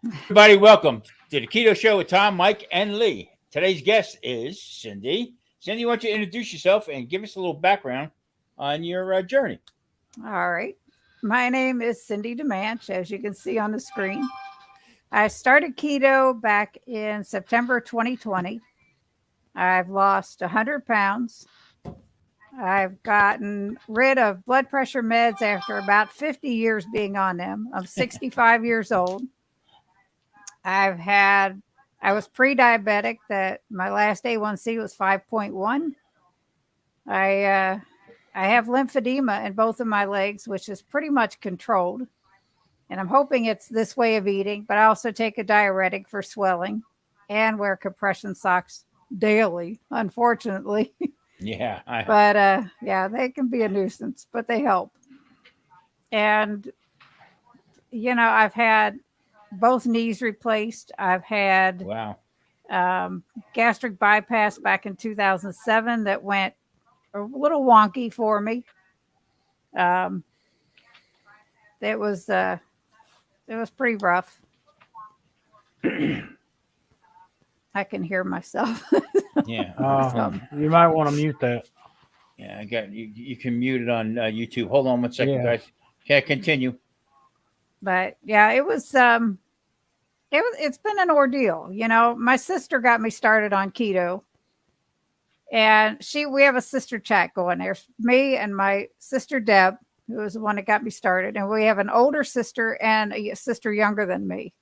Everybody, welcome to the Keto Show with Tom, Mike, and Lee. Today's guest is Cindy. Cindy, why don't you introduce yourself and give us a little background on your journey? All right. My name is Cindy Demanche, as you can see on the screen. I started keto back in September 2020. I've lost 100 pounds. I've gotten rid of blood pressure meds after about 50 years being on them. I'm 65 years old. I was pre-diabetic. That my last A1C was 5.1. I have lymphedema in both of my legs, which is pretty much controlled. And I'm hoping it's this way of eating, but I also take a diuretic for swelling and wear compression socks daily, unfortunately. Yeah. But they can be a nuisance, but they help. And, I've had both knees replaced. I've had Wow. Gastric bypass back in 2007 that went a little wonky for me. It was pretty rough. I can hear myself. Yeah. You might want to mute that. Yeah, I got you. You can mute it on YouTube. Hold on 1 second, guys. Okay, continue. But yeah, it's been an ordeal. My sister got me started on keto. And we have a sister chat going there. Me and my sister Deb, who was the one that got me started. And we have an older sister and a sister younger than me.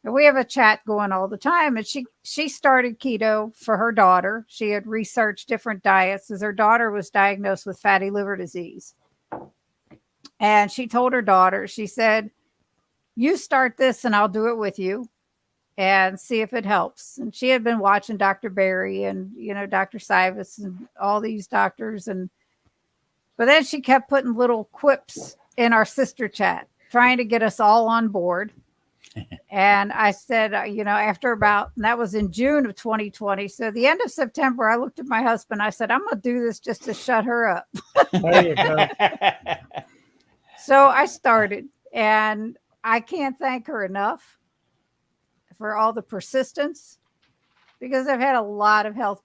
And we have a chat going all the time. And she started keto for her daughter. She had researched different diets as her daughter was diagnosed with fatty liver disease. And she told her daughter, she said, "You start this and I'll do it with you and see if it helps." And she had been watching Dr. Berry and, Dr. Sivas and all these doctors. But then she kept putting little quips in our sister chat, trying to get us all on board. And I said, after and that was in June of 2020. So the end of September, I looked at my husband. I said, "I'm going to do this just to shut her up." There you go. So I started, and I can't thank her enough for all the persistence, because I've had a lot of health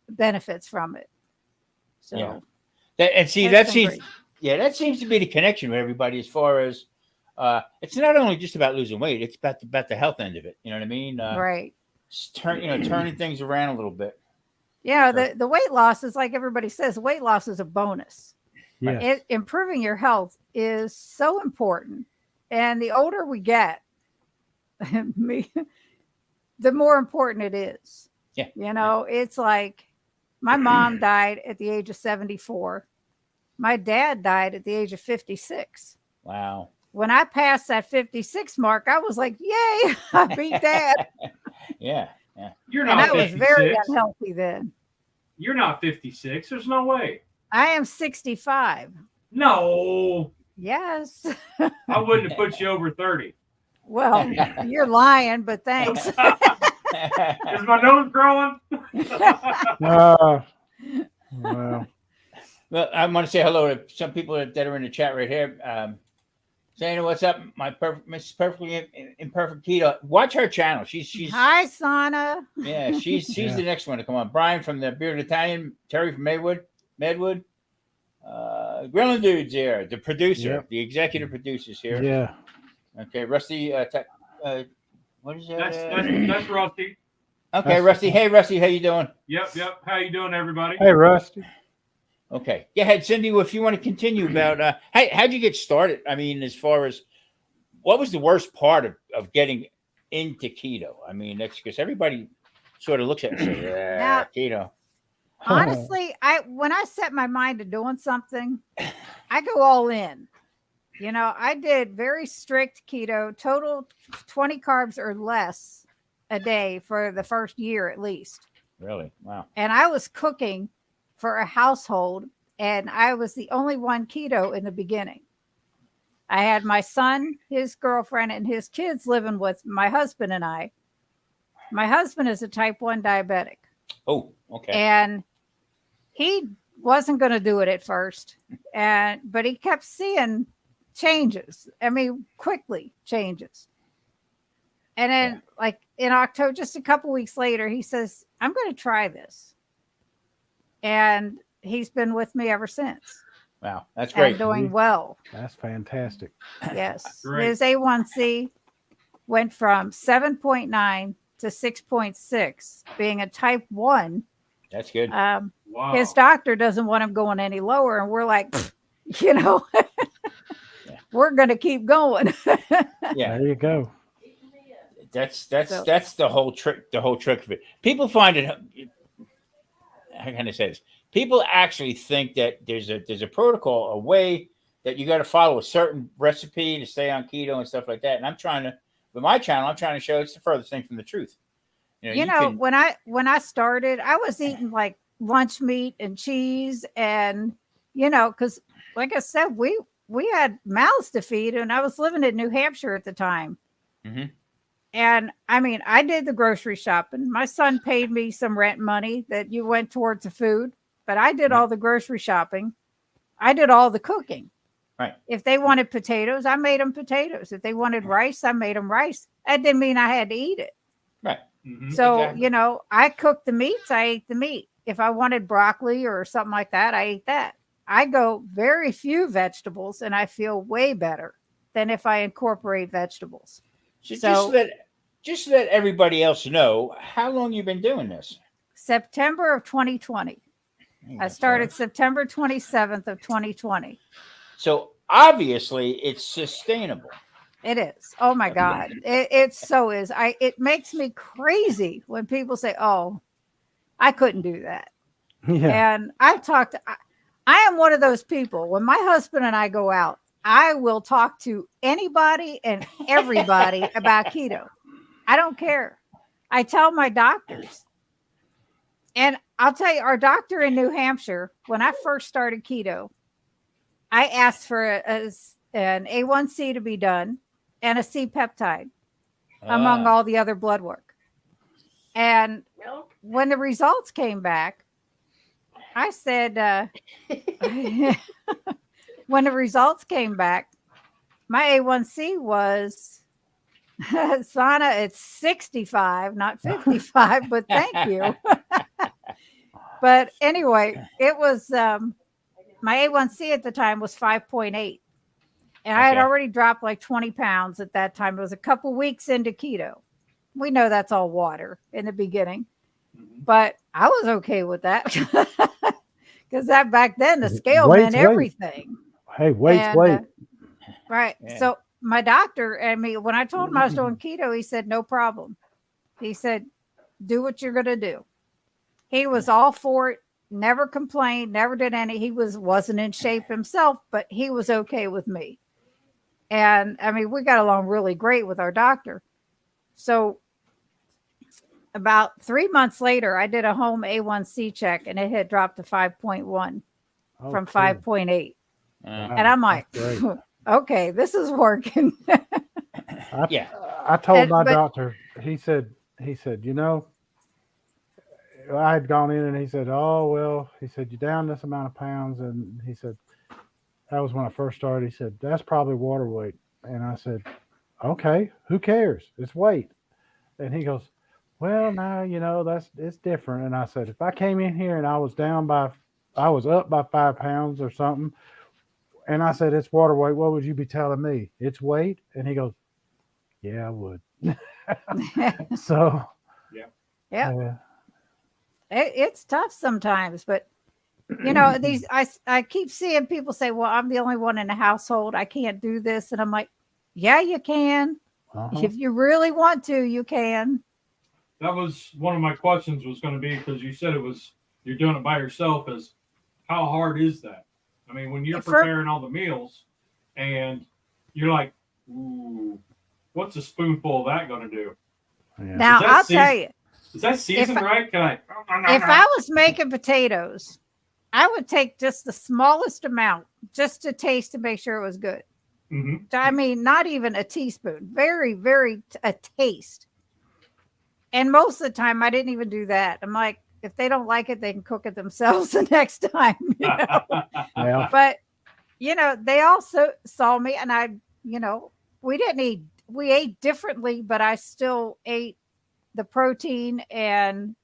benefits from it. So, yeah. That seems to be the connection with everybody, as far as it's not only just about losing weight; it's about the health end of it. You know what I mean? Right. Turning things around a little bit. Yeah, the weight loss is, like everybody says, weight loss is a bonus. Yes. Improving your health is so important, and the older we get, the more important it is. Yeah. It's like my mom died at the age of 74. My dad died at the age of 56. Wow. When I passed that 56 mark, I was like, "Yay, I beat Dad." Yeah. You're not. And I was very unhealthy then. You're not 56. There's no way. I am 65. No. Yes. I wouldn't have put you over 30. Well, you're lying, but thanks. Is my nose growing? Well, Well, I want to say hello to some people that are in the chat right here. Saying, "What's up, my Mrs. Perfectly Imperfect Keto?" Watch her channel. She's Hi, Sana. Yeah, she's the next one to come on. Brian from the Bearded Italian, Terry from Medwood, Grilling Dude's here, the producer, the executive producer's here. yeah. Okay, Rusty. What is that? That's Rusty. Okay, Rusty. Hey, Rusty, how you doing? Yep. How you doing, everybody? Hey, Rusty. Okay, go ahead, Cindy. If you want to continue about how'd you get started? I mean, as far as what was the worst part of getting into keto? I mean, that's because everybody sort of looks at it and says, keto. Honestly, when I set my mind to doing something, I go all in. I did very strict keto, total 20 carbs or less a day for the first year at least. Really? Wow. And I was cooking for a household, and I was the only one keto in the beginning. I had my son, his girlfriend, and his kids living with my husband and I. My husband is a type 1 diabetic. Oh, okay. And he wasn't going to do it at first, but he kept seeing changes. I mean, quickly changes. And then, like in October, just a couple weeks later, he says, I'm going to try this. And he's been with me ever since. Wow, that's great. And doing well. That's fantastic. Yes. Great. His A1C went from 7.9 to 6.6, being a type 1. That's good. Wow. His doctor doesn't want him going any lower. And we're like, you know, we're going to keep going. Yeah, There you go. that's the whole trick. The whole trick of it. People find it. How can I say this? People actually think that there's a protocol, a way that you got to follow a certain recipe to stay on keto and stuff like that. And I'm trying to, with my channel, I'm trying to show it's the furthest thing from the truth. You know, When I started, I was eating like lunch meat and cheese, and you know, because like I said, we had mouths to feed, and I was living in New Hampshire at the time. Mhm. And I mean, I did the grocery shopping. My son paid me some rent money that you went towards the food, but I did all the grocery shopping. I did all the cooking. Right. If they wanted potatoes, I made them potatoes. If they wanted rice, I made them rice. That didn't mean I had to eat it. right. Mhm. So, Exactly. you know, I cooked the meats, I ate the meat. If I wanted broccoli or something like that, I ate that. I go very few vegetables and I feel way better than if I incorporate vegetables. So just let everybody else know how long you've been doing this. September of 2020. I started September 27th of 2020. So obviously it's sustainable. It is. Oh my God. It so is. It makes me crazy when people say, oh, I couldn't do that. Yeah. And I've talked, I am one of those people. When my husband and I go out, I will talk to anybody and everybody about keto. I don't care. I tell my doctors. And I'll tell you, our doctor in New Hampshire, when I first started keto, I asked for an A1C to be done and a C-peptide among all the other blood work. And when the results came back, I said, when the results came back, my A1C was, Sana, it's 65, not 55, but thank you. But anyway, it was, my A1C at the time was 5.8. And I had already dropped like 20 pounds at that time. It was a couple weeks into keto. We know that's all water in the beginning, but I was okay with that because that back then the scale meant everything. Hey, weight. Right. Yeah. So my doctor, I mean, when I told him I was doing keto, he said, no problem. He said, do what you're going to do. He was all for it. Never complained, never did any. He wasn't in shape himself, but he was okay with me. And I mean, we got along really great with our doctor. So about 3 months later, I did a home A1C check and it had dropped to 5.1 from 5.8. And I'm like, okay, this is working. I told my doctor, he said, you know, I had gone in and he said, oh, well, he said, you're down this amount of pounds. And he said, that was when I first started. He said, that's probably water weight. And I said, okay, who cares? It's weight. And he goes, well, now, you know, it's different. And I said, if I came in here and I was up by 5 pounds or something, and I said, it's water weight, what would you be telling me? It's weight? And he goes, yeah, I would. So, yeah. It's tough sometimes, but you know, I keep seeing people say, well, I'm the only one in the household. I can't do this. And I'm like, yeah, you can. If you really want to, you can. That was one of my questions was going to be, because you said you're doing it by yourself, is how hard is that? I mean, when you're preparing all the meals and you're like, ooh, what's a spoonful of that going to do? Yeah. Now, I'll tell you. Is that seasoned right? Can I? If I was making potatoes, I would take just the smallest amount just to taste to make sure it was good. Mm-hmm. I mean, not even a teaspoon, very, very a taste. And most of the time, I didn't even do that. I'm like, if they don't like it, they can cook it themselves the next time. You know? Yeah. But, you know, they also saw me and I, you know, we didn't eat we ate differently, but I still ate the protein. And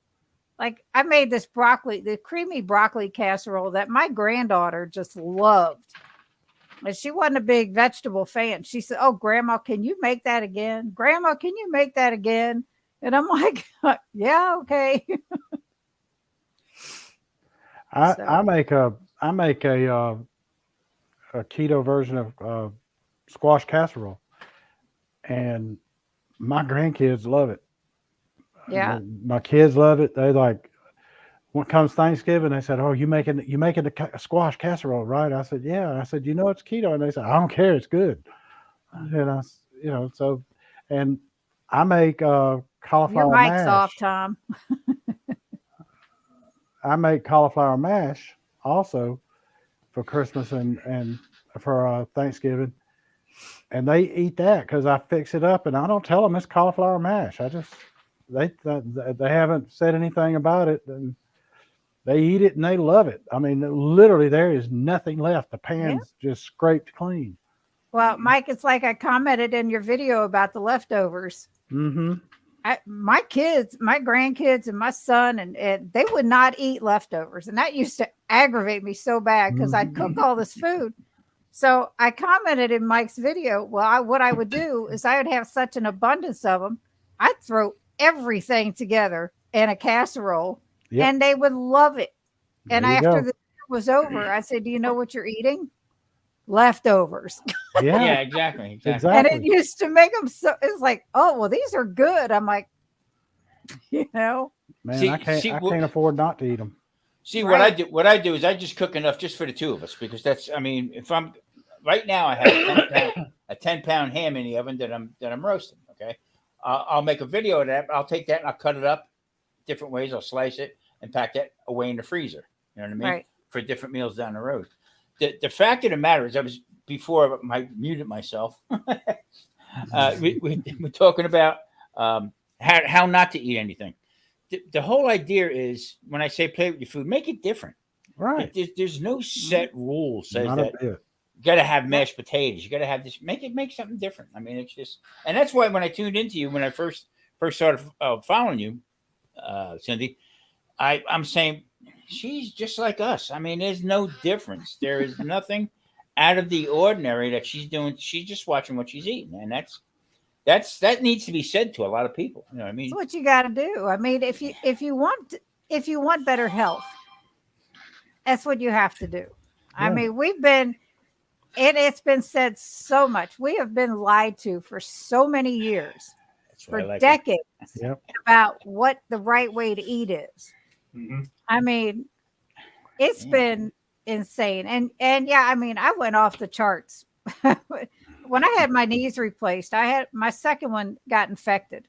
like I made this broccoli, the creamy broccoli casserole that my granddaughter just loved. And she wasn't a big vegetable fan. She said, "Oh, Grandma, can you make that again? Grandma, can you make that again?" And I'm like, "Yeah, okay." I make a keto version of squash casserole, and my grandkids love it. Yeah. My kids love it. They like when it comes Thanksgiving, they said, "Oh, you making a squash casserole, right?" I said, "Yeah." I said, "You know it's keto," and they said, "I don't care, it's good." And so, and I make Your cauliflower mic's mash. off, Tom. I make cauliflower mash also for Christmas and for Thanksgiving, and they eat that because I fix it up, and I don't tell them it's cauliflower mash. I just they haven't said anything about it, and they eat it and they love it. I mean, literally, there is nothing left. The pan's just scraped clean. Well, Mike, it's like I commented in your video about the leftovers. Mm-hmm. My kids, my grandkids, and my son, and they would not eat leftovers. And that used to aggravate me so bad because I'd cook all this food. So I commented in Mike's video, well, what I would do is I would have such an abundance of them. I'd throw everything together in a casserole and they would love it. And after the dinner was over, I said, "Do you know what you're eating? Leftovers." Yeah, exactly. And it used to make them it's like, "Oh, well, these are good." I'm like, man, I can't afford not to eat them. See, what I do is I just cook enough just for the two of us, because that's, I mean, if I'm right now, I have a 10-pound ham in the oven that I'm roasting. Okay. I'll make a video of that. I'll take that and I'll cut it up different ways. I'll slice it and pack that away in the freezer. You know what I mean? Right. For different meals down the road. The fact of the matter is, before I muted myself, we're talking about how not to eat anything. The whole idea is, when I say play with your food, make it different. Right. There's no set rule says Not that you got to have mashed potatoes. You got to have this. Make something different. I mean, it's just, and that's why when I tuned into you, when I first started following you, Cindy, I'm saying she's just like us. I mean, there's no difference. There is nothing out of the ordinary that she's doing. She's just watching what she's eating, and that needs to be said to a lot of people. You know what I mean? That's what you got to do. I mean, if you want better health, that's what you have to do. Yeah. I mean, it's been said so much. We have been lied to for so many years, for decades, about what the right way to eat is. Mm-hmm. I mean, it's been insane. And yeah, I mean, I went off the charts. When I had my knees replaced, I had my second one got infected.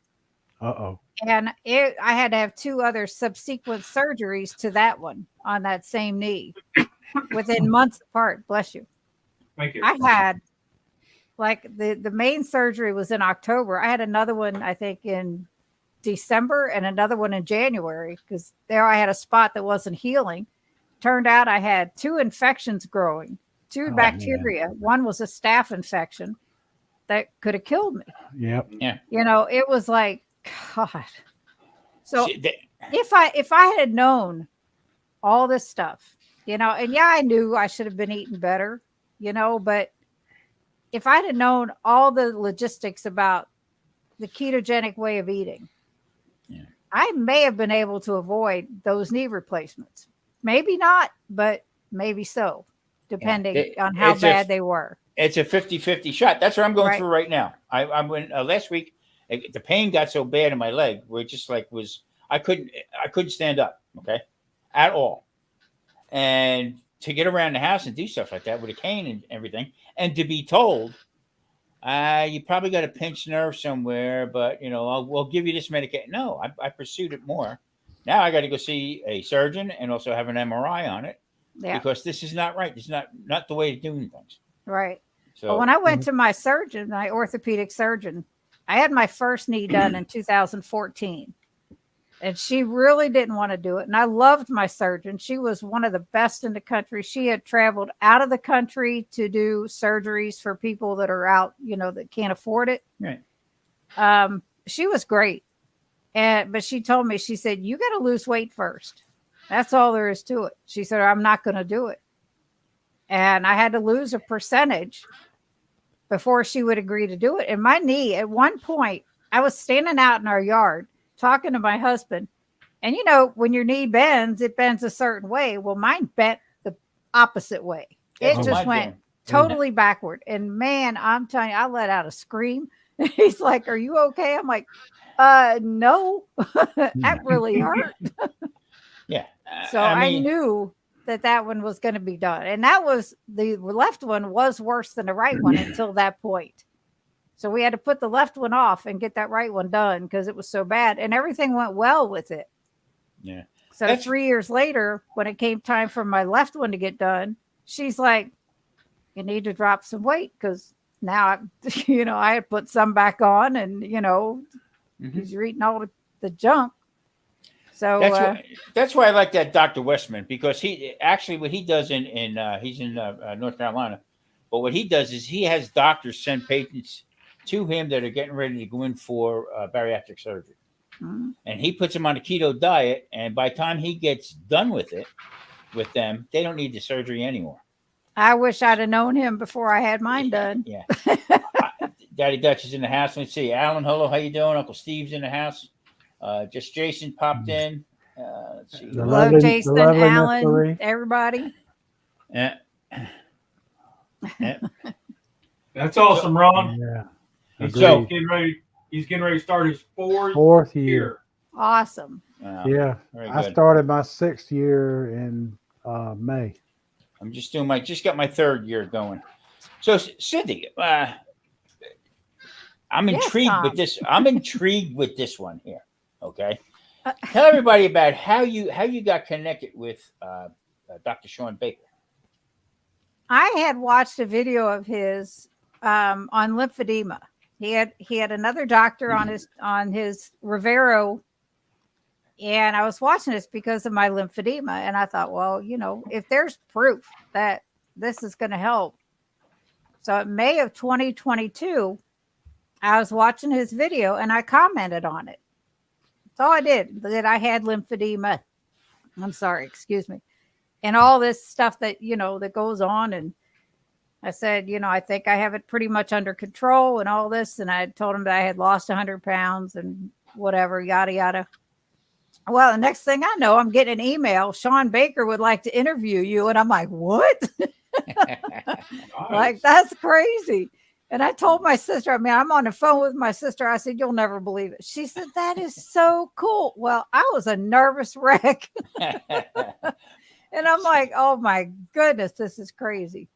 And I had to have 2 other subsequent surgeries to that one on that same knee within months apart. Bless you. Thank you. I had, like, the main surgery was in October. I had another one, I think, in December, and another one in January, because there I had a spot that wasn't healing. Turned out I had 2 infections growing, 2 bacteria. Man. One was a staph infection that could have killed me. Yep. Yeah. You know, it was like, God. So if I had known all this stuff, you know, and yeah, I knew I should have been eating better, you know, but if I'd have known all the logistics about the ketogenic way of eating, I may have been able to avoid those knee replacements. Maybe not, but maybe so, depending on how bad they were. It's a 50-50 shot. That's what I'm going through right now. I went last week. The pain got so bad in my leg where it just like I couldn't stand up, okay, at all. And to get around the house and do stuff like that with a cane and everything, and to be told, you probably got a pinched nerve somewhere, but you know, we'll give you this medication. No, I pursued it more. Now I got to go see a surgeon and also have an MRI on it because this is not right. It's not the way of doing things. Right. So well, when I went to my surgeon, my orthopedic surgeon, I had my first knee done in 2014. And she really didn't want to do it. And I loved my surgeon. She was one of the best in the country. She had traveled out of the country to do surgeries for people that are out, that can't afford it. Right. She was great. But she told me, she said, you got to lose weight first. That's all there is to it. She said, I'm not going to do it. And I had to lose a percentage before she would agree to do it. And my knee, at one point, I was standing out in our yard talking to my husband. And when your knee bends, it bends a certain way. Well, mine bent the opposite way. It just went totally backward. And man, I'm telling you, I let out a scream. He's like, are you okay? I'm like, no, that really hurt. Yeah. So I knew that one was going to be done. And that was, the left one was worse than the right one until that point. So we had to put the left one off and get that right one done because it was so bad. And everything went well with it. Yeah. So 3 years later, when it came time for my left one to get done, she's like, you need to drop some weight because now, I had put some back on and, you're eating all the junk. So that's why I like that Dr. Westman, because what he does he's in North Carolina, but what he does is he has doctors send patients to him that are getting ready to go in for bariatric surgery. Mm-hmm. And he puts them on a keto diet. And by the time he gets done with them, they don't need the surgery anymore. I wish I'd have known him before I had mine done. Yeah. Daddy Dutch is in the house. Let's see. Alan, hello. How you doing? Uncle Steve's in the house. Just Jason popped in. Let's see. Hello, Jason, Alan, everybody. Yeah. That's awesome, Ron. Yeah. He's getting ready to start his fourth year. Awesome. Yeah. I started my 6th year in May. I'm just got my 3rd year going. So Cindy, I'm intrigued with this. I'm intrigued with this one here. Okay. Tell everybody about how you got connected with Dr. Sean Baker. I had watched a video of his on lymphedema. He had another doctor on his Rivero, and I was watching this because of my lymphedema, and I thought, well, if there's proof that this is going to help. So in May of 2022, I was watching his video and I commented on it. That's all I did, that I had lymphedema. I'm sorry, excuse me. And all this stuff that, that goes on. And I said, I think I have it pretty much under control and all this. And I told him that I had lost 100 pounds and whatever, yada, yada. Well, the next thing I know, I'm getting an email. Sean Baker would like to interview you. And I'm like, what? Like, that's crazy. And I told my sister, I'm on the phone with my sister. I said, you'll never believe it. She said, that is so cool. Well, I was a nervous wreck. And I'm like, oh my goodness, this is crazy.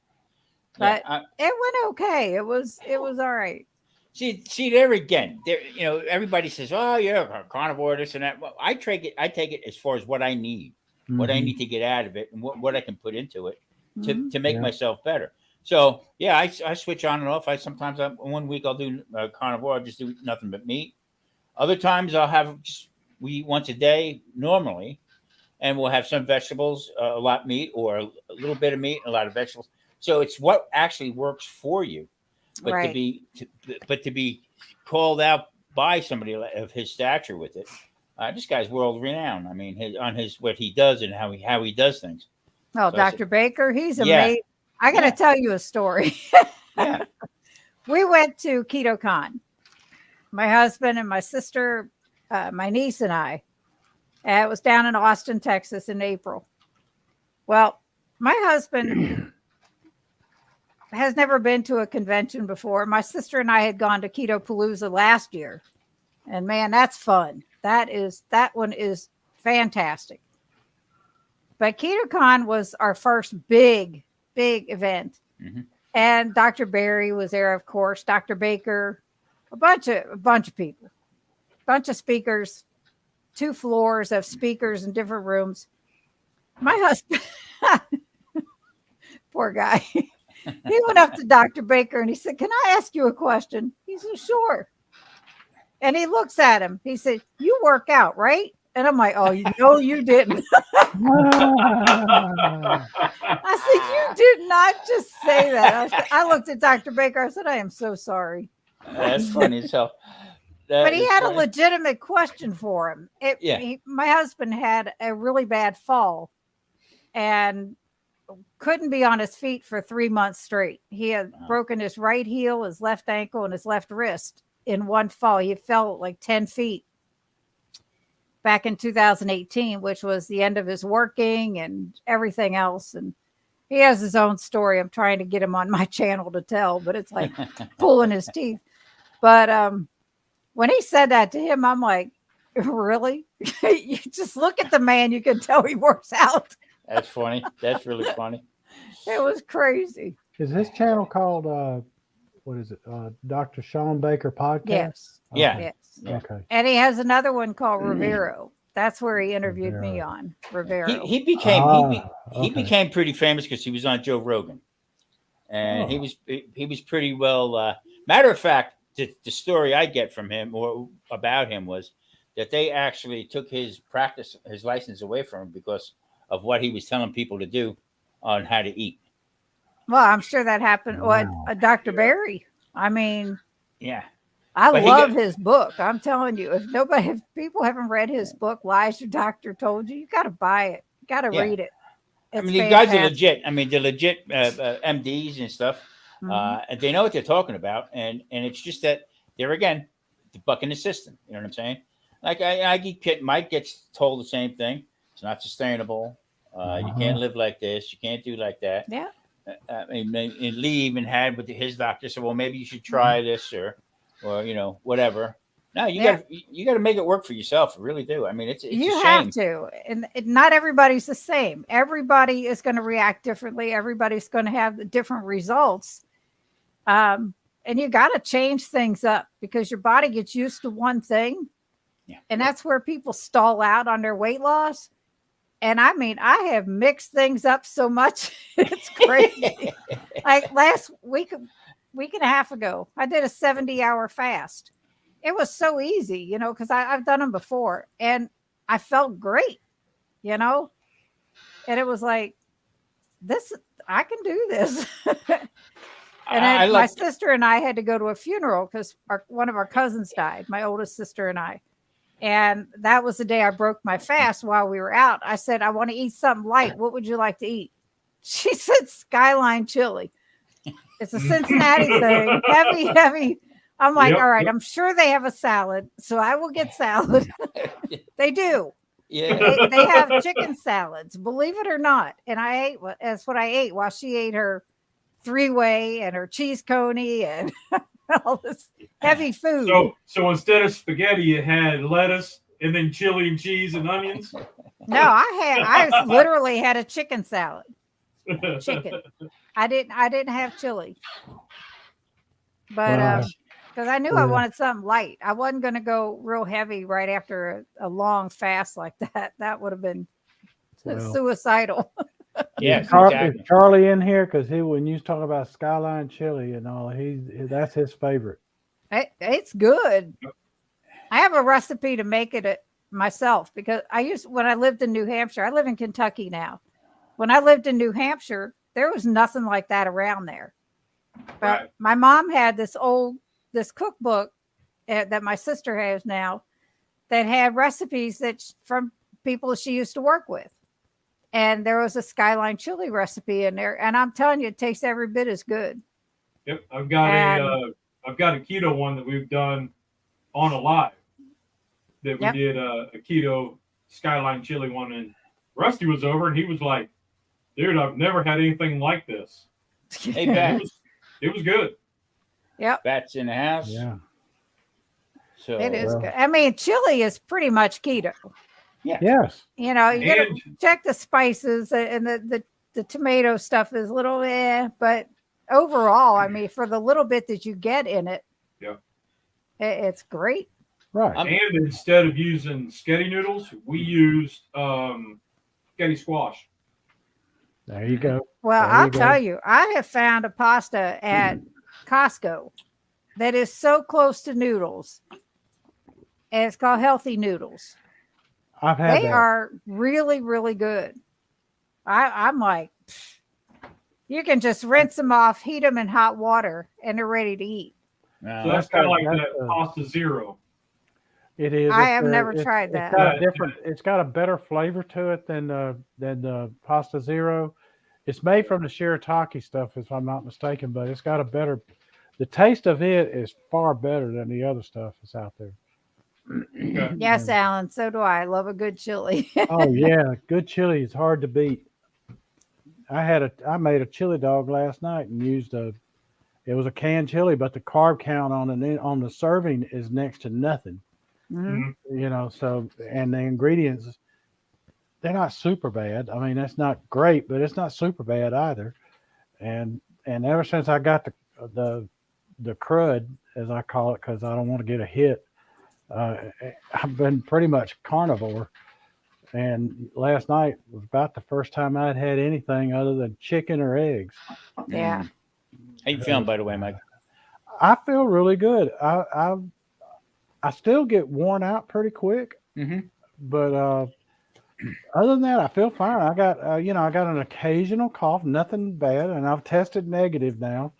But it went okay. It was all right. See there again. Everybody says, "Oh, yeah, carnivore, this and that." Well, I take it as far as what I need, what I need to get out of it, and what I can put into it to make myself better. So I switch on and off. Sometimes 1 week I'll do carnivore. I'll just do nothing but meat. Other times we eat once a day normally, and we'll have some vegetables, a lot of meat, or a little bit of meat and a lot of vegetables. So it's what actually works for you. But right. to be called out by somebody of his stature with it, this guy's world renowned. I mean, what he does and how he does things. Oh, so Dr. Baker, he's amazing. I got to tell you a story. Yeah. We went to KetoCon. My husband and my sister, my niece and I. It was down in Austin, Texas in April. Well, my husband has never been to a convention before. My sister and I had gone to Keto Palooza last year. And man, that's fun. That one is fantastic. But KetoCon was our first big event. Mm-hmm. And Dr. Barry was there, of course, Dr. Baker, a bunch of people, bunch of speakers, 2 floors of speakers in different rooms. My husband, poor guy, he went up to Dr. Baker and he said, "Can I ask you a question?" He said, "Sure." And he looks at him. He said, "You work out, right?" And I'm like, oh, no, you didn't. I said, you did not just say that. I looked at Dr. Baker. I said, I am so sorry. That's funny as hell. But he had a legitimate question for him. My husband had a really bad fall and couldn't be on his feet for 3 months straight. He had broken his right heel, his left ankle, and his left wrist in one fall. He fell like 10 feet back in 2018, which was the end of his working and everything else. And he has his own story. I'm trying to get him on my channel to tell, but it's like pulling his teeth. But when he said that to him, I'm like, really? You just look at the man, you can tell he works out. That's funny. That's really funny. It was crazy. Is his channel called what is it? Dr. Sean Baker Podcast? Yes. Okay. Yeah. Yes. Okay. And he has another one called Rivero. That's where he interviewed me on Rivero. He became pretty famous because he was on Joe Rogan, and he was pretty well. Matter of fact, the story I get from him or about him was that they actually took his license away from him because of what he was telling people to do on how to eat. Well, I'm sure that happened. Wow. What Dr. Barry? I mean, yeah. I love his book. I'm telling you, if people haven't read his book, Lies Your Doctor Told You, you got to buy it. You got to read it. It's the guys are legit. I mean, they're legit MDs and stuff. And they know what they're talking about. And it's just that they're, again, the buck in the system. You know what I'm saying? Like Mike gets told the same thing. It's not sustainable. You can't live like this. You can't do like that. Yeah. And Lee even had with his doctor said, well, maybe you should try this or whatever. No, you got to make it work for yourself. You really do. I mean, it's you a shame. have to, and not everybody's the same. Everybody is going to react differently. Everybody's going to have different results. And you got to change things up because your body gets used to one thing. Yeah. And that's where people stall out on their weight loss. And I mean, I have mixed things up so much. It's crazy. Like last week and a half ago, I did a 70-hour fast. It was so easy, because I've done them before and I felt great, and it was like, I can do this. And my sister and I had to go to a funeral because one of our cousins died, my oldest sister and I. And that was the day I broke my fast while we were out. I said, I want to eat something light. What would you like to eat? She said, Skyline chili. It's a Cincinnati thing. Heavy. I'm like, all right, I'm sure they have a salad. So I will get salad. They do. Yeah. They have chicken salads, believe it or not. And that's what I ate while she ate her 3-way and her cheese coney and all this heavy food. So instead of spaghetti, you had lettuce and then chili and cheese and onions. No, I literally had a chicken salad. Chicken. I didn't have chili, but because I knew I wanted something light. I wasn't going to go real heavy right after a long fast like that. That would have been suicidal. Yes, Is Charlie in here? Because when you was talking about Skyline chili and all, that's his favorite. It's good. I have a recipe to make it myself because when I lived in New Hampshire. I live in Kentucky now. When I lived in New Hampshire, there was nothing like that around there. But my mom had this cookbook that my sister has now that had recipes from people she used to work with. And there was a Skyline chili recipe in there. And I'm telling you, it tastes every bit as good. Yep. I've got a keto one that we've done on a live that we did a keto Skyline chili one. And Rusty was over and he was like, dude, I've never had anything like this. Hey, Bat. It was good. Yep. Bat's in the house. Yeah. So it is good. I mean, chili is pretty much keto. Yeah. Yes. You got to check the spices and the tomato stuff is a little but overall, I mean, for the little bit that you get in it, it's great. Right. And instead of using sketty noodles, we used sketty squash. There you go. Well, I'll tell you, I have found a pasta at Costco that is so close to noodles. And it's called Healthy Noodles. I've had They that. are really, really good. I'm like, you can just rinse them off, heat them in hot water, and they're ready to eat. No, So that's kind of like that's that pasta zero. It is. I have never tried that. It's got a different. It's got a better flavor to it than the pasta zero. It's made from the shirataki stuff, if I'm not mistaken, but it's got a better. The taste of it is far better than the other stuff that's out there. Okay. Yes, Alan. So do I. I love a good chili. Oh yeah, good chili is hard to beat. I made a chili dog last night and used it was a canned chili, but the carb count on the serving is next to nothing. Mhm. You know, so and the ingredients they're not super bad. I mean, that's not great, but it's not super bad either. And ever since I got the crud, as I call it, because I don't want to get a hit, I've been pretty much carnivore. And last night was about the first time I'd had anything other than chicken or eggs. Yeah. How you feeling, by the way, Mike? I feel really good. I still get worn out pretty quick, but other than that, I feel fine. I got I got an occasional cough, nothing bad, and I've tested negative now.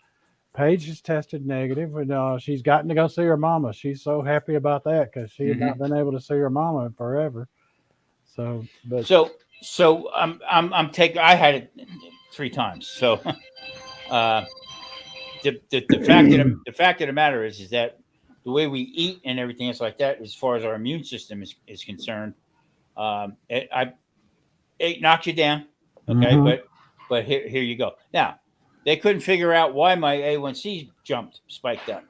Paige has tested negative, and she's gotten to go see her mama. She's so happy about that because she had not been able to see her mama in forever. So, but so I'm taking. I had it 3 times. So the fact of the matter is that the way we eat and everything else like that, as far as our immune system is concerned, it knocks you down. Okay, but here you go. Now they couldn't figure out why my A1C spiked up.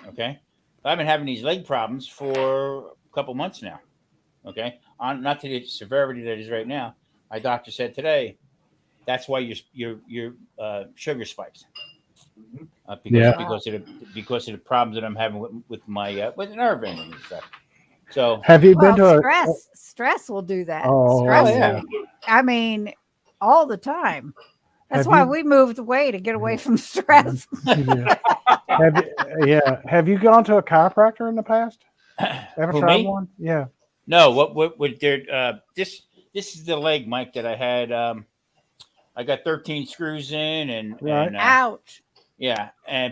Okay, I've been having these leg problems for a couple months now. Okay, on not to the severity that is right now. My doctor said today that's why your sugar spikes. Because of the problems that I'm having with my with the nerve ending and stuff. So have you been to stress will do that. Oh, Stress yeah. I mean, all the time. That's why we moved away to get away from stress. Have you gone to a chiropractor in the past? Ever Who, tried me? one? Yeah. No, what there this is the leg, Mike, that I had I got 13 screws in and ouch. Yeah,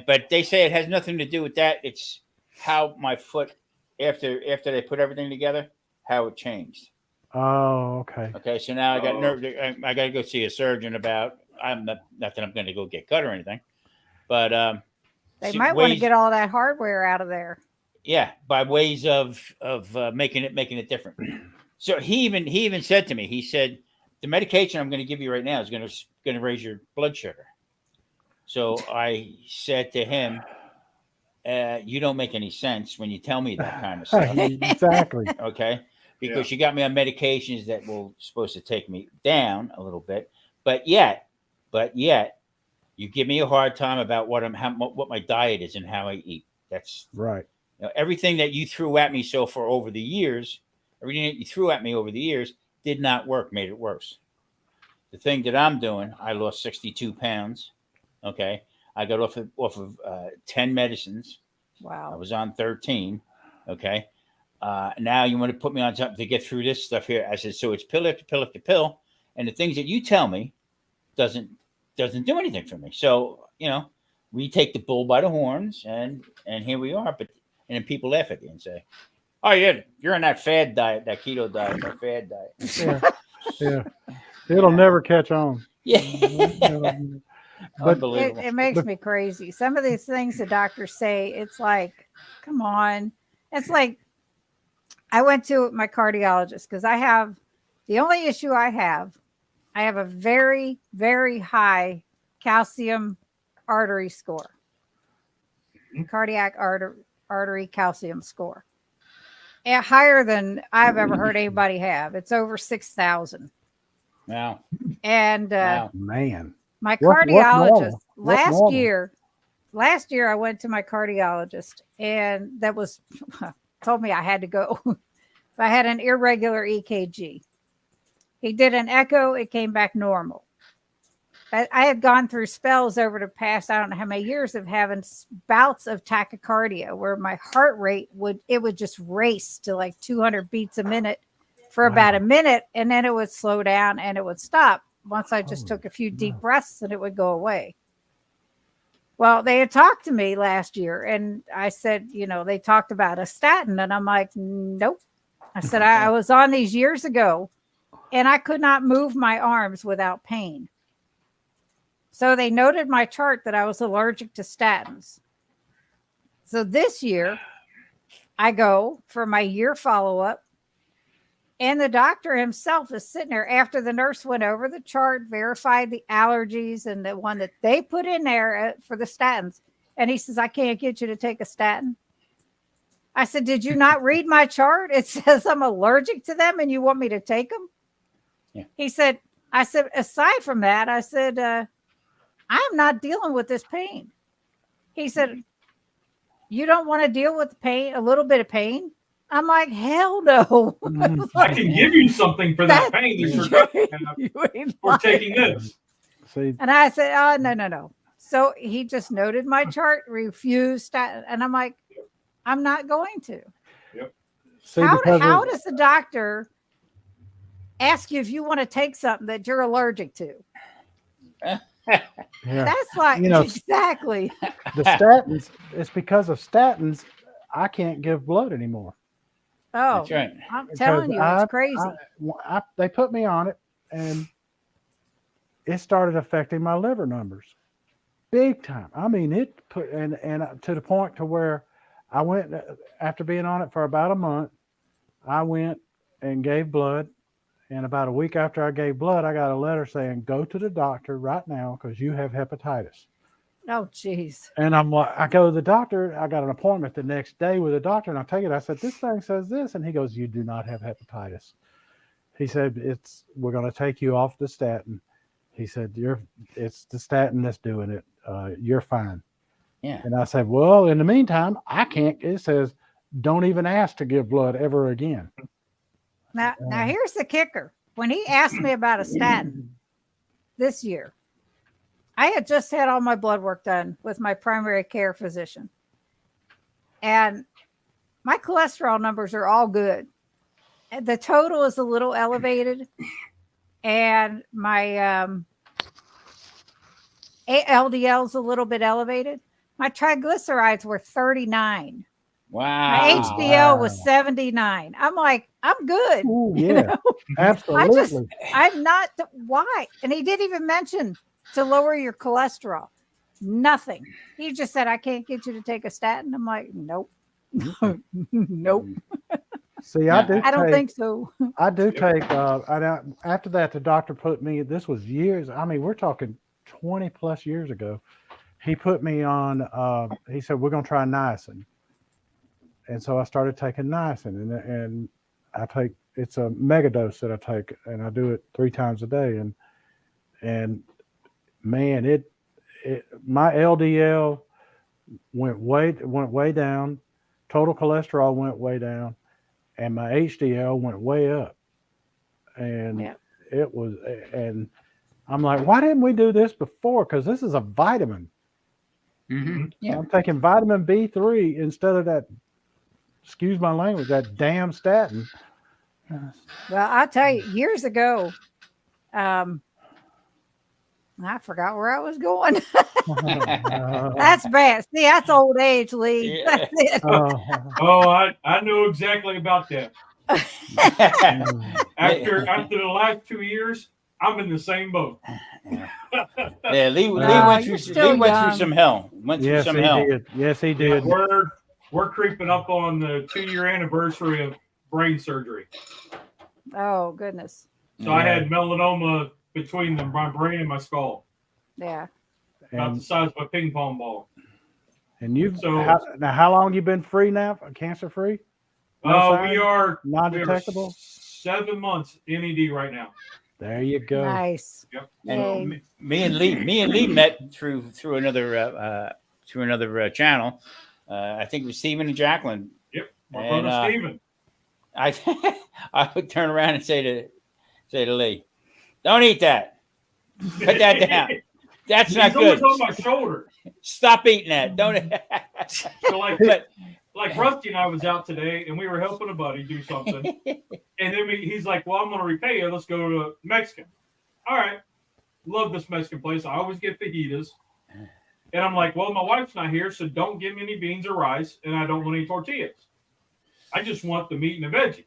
but they say it has nothing to do with that. It's how my foot after they put everything together, how it changed. Oh, okay. Okay, so now I got nerve. I got to go see a surgeon about. I'm not that I'm going to go get cut or anything, but they might want to get all that hardware out of there. Yeah, by ways of making it different. So he even said to me, he said, the medication I'm going to give you right now is going to raise your blood sugar. So I said to him, you don't make any sense when you tell me that kind of stuff. Exactly. Okay. Because you got me on medications that will supposed to take me down a little bit, but yet you give me a hard time about what my diet is and how I eat. That's right. Everything that you threw at me over the years did not work, made it worse. The thing that I'm doing, I lost 62 pounds. Okay. I got off of 10 medicines. Wow. I was on 13. Okay. Now you want to put me on something to get through this stuff here. I said, so it's pill after pill after pill. And the things that you tell me doesn't do anything for me. So, we take the bull by the horns and here we are. And then people laugh at you and say, oh yeah, you're on that fad diet, that keto diet, that fad diet. Yeah. It'll never catch on. Yeah. But it makes me crazy. Some of these things the doctors say, it's like, come on. It's like, I went to my cardiologist because the only issue I have a very, very high calcium artery score, cardiac artery calcium score. And higher than I've ever heard anybody have. It's over 6,000. Wow. And man, my cardiologist last year I went to my cardiologist and that was told me I had to go. I had an irregular EKG. He did an echo, it came back normal. I had gone through spells over the past, I don't know how many years of having bouts of tachycardia where my heart rate would just race to like 200 beats a minute for about a minute, and then it would slow down and it would stop once I just took a few deep breaths, and it would go away. Well, they had talked to me last year, and I said, they talked about a statin, and I'm like, nope. I said, I was on these years ago, and I could not move my arms without pain. So they noted my chart that I was allergic to statins. So this year, I go for my year follow-up, and the doctor himself is sitting there after the nurse went over the chart, verified the allergies and the one that they put in there for the statins. And he says, I can't get you to take a statin. I said, did you not read my chart? It says I'm allergic to them and you want me to take them? Yeah. I said, aside from that, I said, I'm not dealing with this pain. He said, you don't want to deal with pain, a little bit of pain? I'm like, hell no. I can give you something for that pain that you're going for taking this. See, and I said, oh, no. So he just noted my chart, refused. And I'm like, I'm not going to. Yep. See, how does the doctor ask you if you want to take something that you're allergic to? Yeah. That's like, exactly. The statins, it's because of statins, I can't give blood anymore. Oh, that's right. I'm telling you, it's crazy. They put me on it, and it started affecting my liver numbers big time. I mean, it put and to the point to where I went, after being on it for about a month, I went and gave blood. And about a week after I gave blood, I got a letter saying, go to the doctor right now because you have hepatitis. Oh, geez. And I'm like, I go to the doctor. I got an appointment the next day with the doctor, and I take it. I said, this thing says this. And he goes, you do not have hepatitis. He said, we're going to take you off the statin. He said, it's the statin that's doing it. You're fine. Yeah. And I said, well, in the meantime, I can't. It says, don't even ask to give blood ever again. Now here's the kicker. When he asked me about a statin this year, I had just had all my blood work done with my primary care physician. And my cholesterol numbers are all good. The total is a little elevated. And my LDL is a little bit elevated. My triglycerides were 39. Wow. My HDL was 79. I'm like, I'm good. Ooh, yeah, absolutely. I'm not. Why? And he didn't even mention to lower your cholesterol. Nothing. He just said, I can't get you to take a statin. I'm like, nope. Nope. See, I don't think so. I do take, after that, the doctor put me, this was years. I mean, we're talking 20 plus years ago. He put me on, he said, we're going to try niacin. And so I started taking niacin, and I take, it's a mega dose that I take, and I do it 3 times a day. And man, my LDL went way down, total cholesterol went way down, and my HDL went way up. And it was, and I'm like, why didn't we do this before? Because this is a vitamin. Mm-hmm. Yeah. I'm taking vitamin B3 instead of that, excuse my language, that damn statin. Well, I'll tell you, years ago, I forgot where I was going. That's bad. See, that's old age, Lee. Yeah. That's it. I know exactly about that. After the last 2 years, I'm in the same boat. Yeah, Lee went through some hell. Yes, he did. We're creeping up on the 2-year anniversary of brain surgery. Oh, goodness. So I had melanoma between my brain and my skull. Yeah. About the size of a ping pong ball. And how long you been free now? Cancer free? We are non-detectable. 7 months NED right now. There you go. Nice. Yep. And me and Lee met through another channel. I think it was Stephen and Jacqueline. Yep. My brother Stephen. I would turn around and say to Lee, "Don't eat that. Put that down. That's not good. He's always on my shoulder. Stop eating that. Don't." So like Rusty and I was out today, and we were helping a buddy do something, And then he's like, well, I'm going to repay you. Let's go to Mexican. All right. Love this Mexican place. I always get fajitas. And I'm like, well, my wife's not here, so don't give me any beans or rice, and I don't want any tortillas. I just want the meat and the veggies.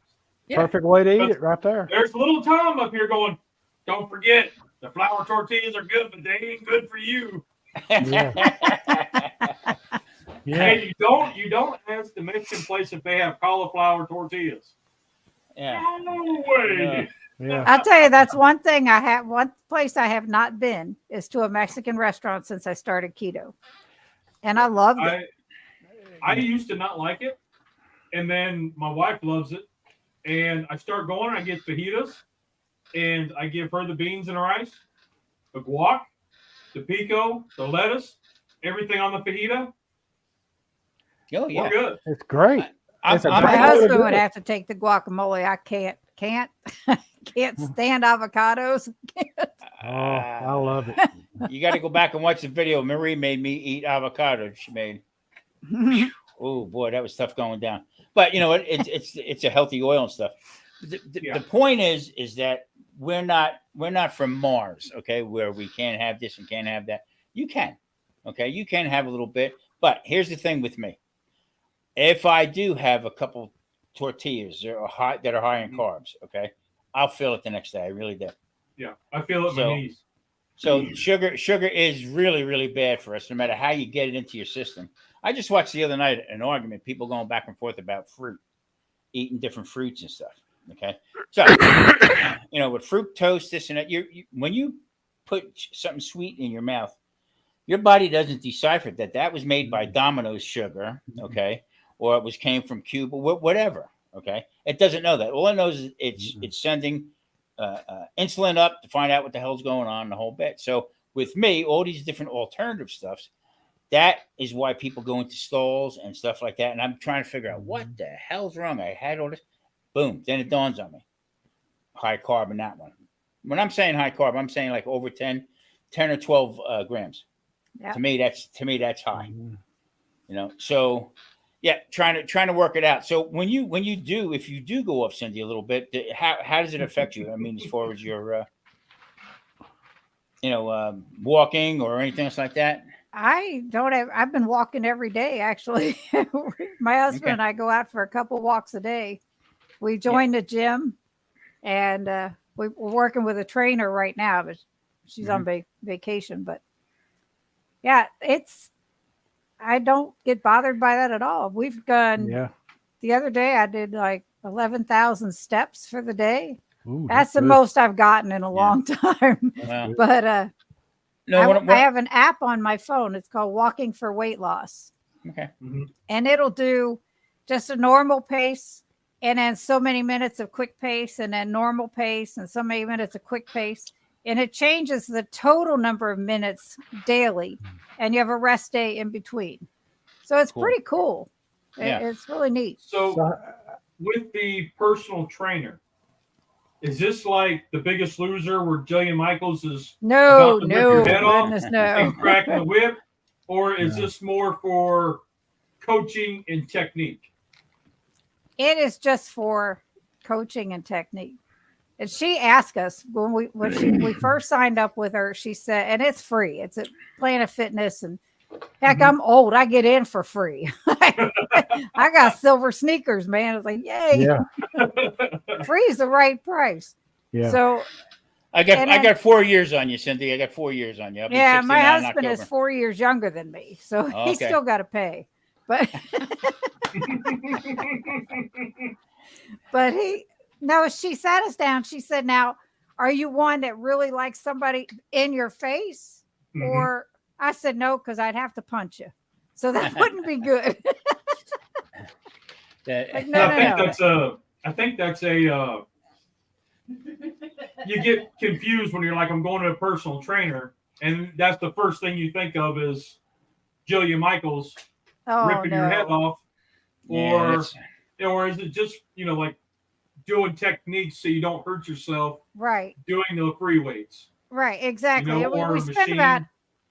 Yeah. Perfect way to eat it right there. There's little Tom up here going, don't forget, the flour tortillas are good, but they ain't good for you. Yeah. Hey, you don't ask the Mexican place if they have cauliflower tortillas. Yeah. No way. Yeah. I'll tell you, that's one place I have not been is to a Mexican restaurant since I started keto. And I loved it. I used to not like it. And then my wife loves it. And I start going, I get fajitas, and I give her the beans and the rice, the guac, the pico, the lettuce, everything on the fajita. Oh, yeah. We're good. It's great. My husband would have to take the guacamole. I can't stand avocados. I love it. You got to go back and watch the video. Marie made me eat avocado. She made. Oh boy, that was tough going down. But you know what? It's a healthy oil and stuff. The point is that we're not from Mars, okay? Where we can't have this and can't have that. You can, okay? You can have a little bit. But here's the thing with me. If I do have a couple tortillas that are high in carbs, okay, I'll feel it the next day. I really do. Yeah, I feel it in my knees. So sugar is really, really bad for us, no matter how you get it into your system. I just watched the other night an argument, people going back and forth about fruit, eating different fruits and stuff. Okay, so you know, with fructose, this and that, when you put something sweet in your mouth, your body doesn't decipher that was made by Domino's sugar, okay, or it came from Cuba, whatever. Okay, it doesn't know that. All it knows is it's sending insulin up to find out what the hell's going on, the whole bit. So with me, all these different alternative stuffs, that is why people go into stalls and stuff like that. And I'm trying to figure out what the hell's wrong. I had all this. Boom. Then it dawns on me. High carb in that one. When I'm saying high carb, I'm saying like over 10 or 12 grams. Yep. To me, that's high. You know, so yeah, trying to work it out. So if you do go off, Cindy, a little bit, how does it affect you? I mean, as far as your, walking or anything else like that? I've been walking every day, actually. My husband and I go out for a couple walks a day. We joined the gym, and we're working with a trainer right now, but she's on vacation. But yeah, I don't get bothered by that at all. We've gone, the other day I did like 11,000 steps for the day. Ooh, that's the most I've gotten in a long time. Wow. But I have an app on my phone. It's called Walking for Weight Loss. Okay. And it'll do just a normal pace, and then so many minutes of quick pace, and then normal pace, and so many minutes of quick pace. And it changes the total number of minutes daily, and you have a rest day in between. So it's pretty cool. Yeah. It's really neat. So with the personal trainer, is this like The Biggest Loser where Jillian Michaels is no, rip your head off no. and cracking the whip? Or is this more for coaching and technique? It is just for coaching and technique. And she asked us when we first signed up with her, she said, and it's free. It's at Planet Fitness. And heck, I'm old. I get in for free. I got silver sneakers, man. It's like, yay. Yeah. Free is the right price. Yeah. So I got 4 years on you, Cindy. I got 4 years on you. Yeah, my husband is 4 years younger than me. So he's still got to pay. But she sat us down. She said, now, are you one that really likes somebody in your face? Or I said, no, because I'd have to punch you. So that wouldn't be good. I think that's a you get confused when you're like, I'm going to a personal trainer. And that's the first thing you think of is Jillian Michaels ripping your head off. Or is it just, like doing techniques so you don't hurt yourself? Right. Doing the free weights. Right, exactly. We spend about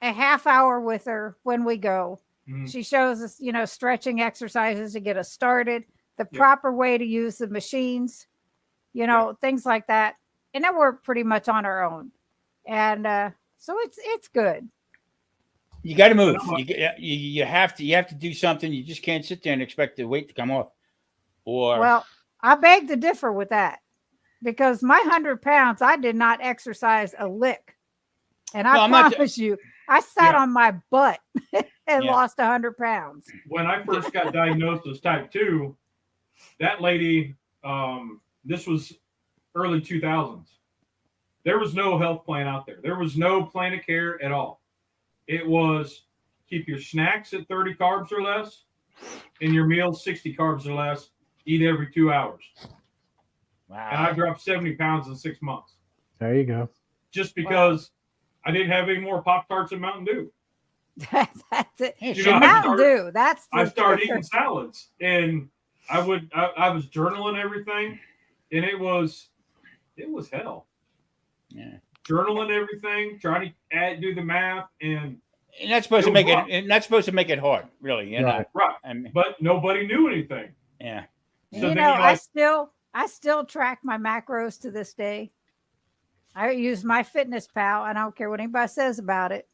a half hour with her when we go. She shows us, stretching exercises to get us started, the proper way to use the machines. things like that. And then we're pretty much on our own. And so it's good. You got to move. You have to do something. You just can't sit there and expect the weight to come off. Well, I beg to differ with that, because my 100 pounds, I did not exercise a lick. And I promise you, I sat on my butt and lost 100 pounds. When I first got diagnosed as type 2, that lady, this was early 2000s. There was no health plan out there. There was no plan of care at all. It was keep your snacks at 30 carbs or less, and your meals 60 carbs or less. Eat every 2 hours. Wow. And I dropped 70 pounds in 6 months. There you go. Just because I didn't have any more Pop-Tarts and Mountain Dew. That's it. Mountain Dew. I started eating salads, and I was journaling everything, and it was hell. Yeah. Journaling everything, trying to do the math, and that's supposed to make it. And that's supposed to make it hard, really. Right. I mean, but nobody knew anything. Yeah. So I still track my macros to this day. I use my Fitness Pal. I don't care what anybody says about it.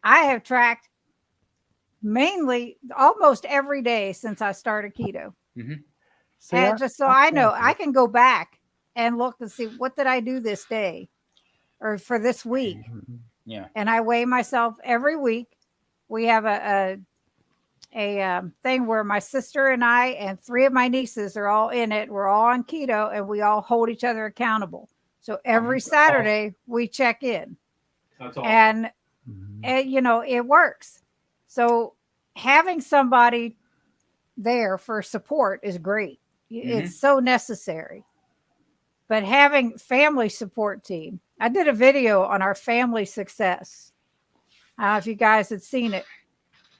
I have tracked mainly almost every day since I started keto. Mm-hmm. And just so I know, I can go back and look and see, what did I do this day or for this week? Yeah. And I weigh myself every week. We have a thing where my sister and I and 3 of my nieces are all in it. We're all on keto, and we all hold each other accountable. So every Saturday we check in. That's awesome. And it works. So having somebody there for support is great. It's so necessary. But having family support team, I did a video on our family success. I don't know if you guys had seen it,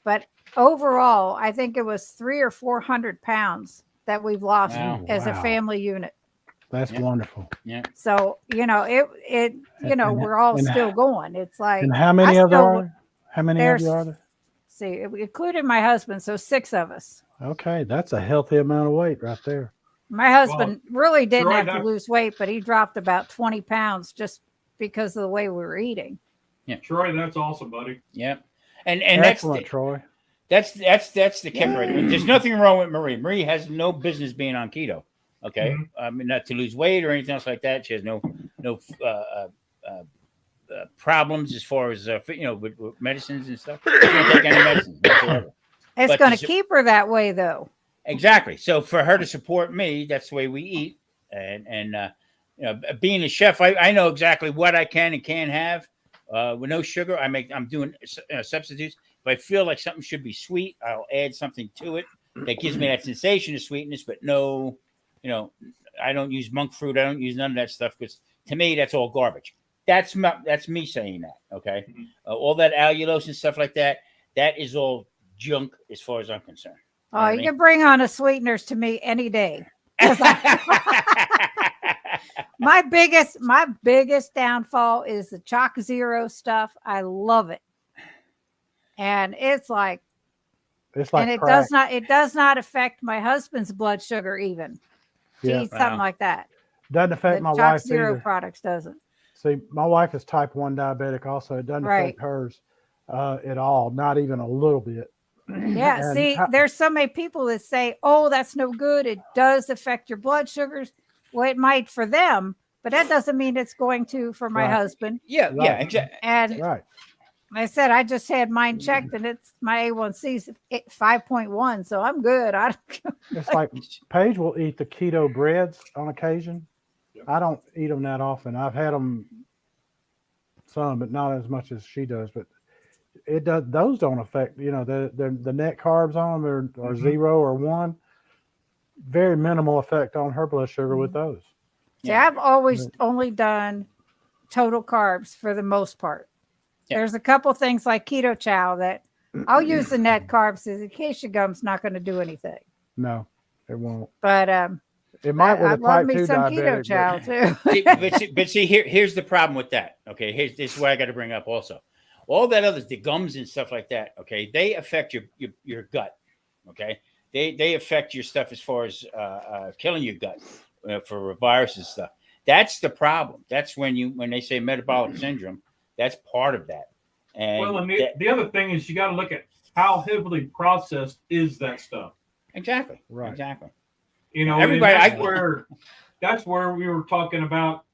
but overall, I think it was 300 or 400 pounds that we've lost as a family unit. That's wonderful. Yeah. So, we're all still going. It's like, and how many of you are there? See, it included my husband. So 6 of us. Okay. That's a healthy amount of weight right there. My husband really didn't have to lose weight, but he dropped about 20 pounds just because of the way we were eating. Yeah. Troy, that's awesome, buddy. Yeah. And excellent, Troy. That's the kicker right there. There's nothing wrong with Marie. Marie has no business being on keto. Okay. Mm-hmm. I mean, not to lose weight or anything else like that. She has no problems as far as with medicines and stuff. She don't take any medicines whatsoever. It's going to keep her that way, though. Exactly. So for her to support me, that's the way we eat. And being a chef, I know exactly what I can and can't have with no sugar. I'm doing substitutes. If I feel like something should be sweet, I'll add something to it that gives me that sensation of sweetness, but no, I don't use monk fruit. I don't use none of that stuff because to me, that's all garbage. That's me saying that. Okay. Mm-hmm. All that allulose and stuff like that, that is all junk as far as I'm concerned. Oh, you can bring on a sweeteners to me any day. My biggest downfall is the Chalk Zero stuff. I love it. And it does not affect my husband's blood sugar even. To eat something like that. Doesn't affect my Chalk wife Zero either. products doesn't. See, my wife is type 1 diabetic also. It doesn't affect hers at all, not even a little bit. Yeah, there's so many people that say, oh, that's no good. It does affect your blood sugars. Well, it might for them, but that doesn't mean it's going to for my husband. Yeah, exactly. And I said, I just had mine checked and it's my A1C's 5.1, so I'm good. It's like Paige will eat the keto breads on occasion. I don't eat them that often. I've had them some, but not as much as she does. But it does; those don't affect. The net carbs on them are 0 or 1. Very minimal effect on her blood sugar with those. Yeah, I've always only done total carbs for the most part. Yeah. There's a couple things like keto chow that I'll use the net carbs in case your gum's not going to do anything. No, it won't. But it might with a type 2 some diabetic. Keto chow too. but see, here's the problem with that. Okay, this is what I got to bring up also. All that others, the gums and stuff like that. Okay, they affect your gut. Okay, they affect your stuff as far as killing your gut. for viruses and stuff. That's the problem. That's when they say metabolic syndrome, that's part of that. And the other thing is you got to look at how heavily processed is that stuff. Exactly. Right. Exactly. You know, everybody. That's where we were talking about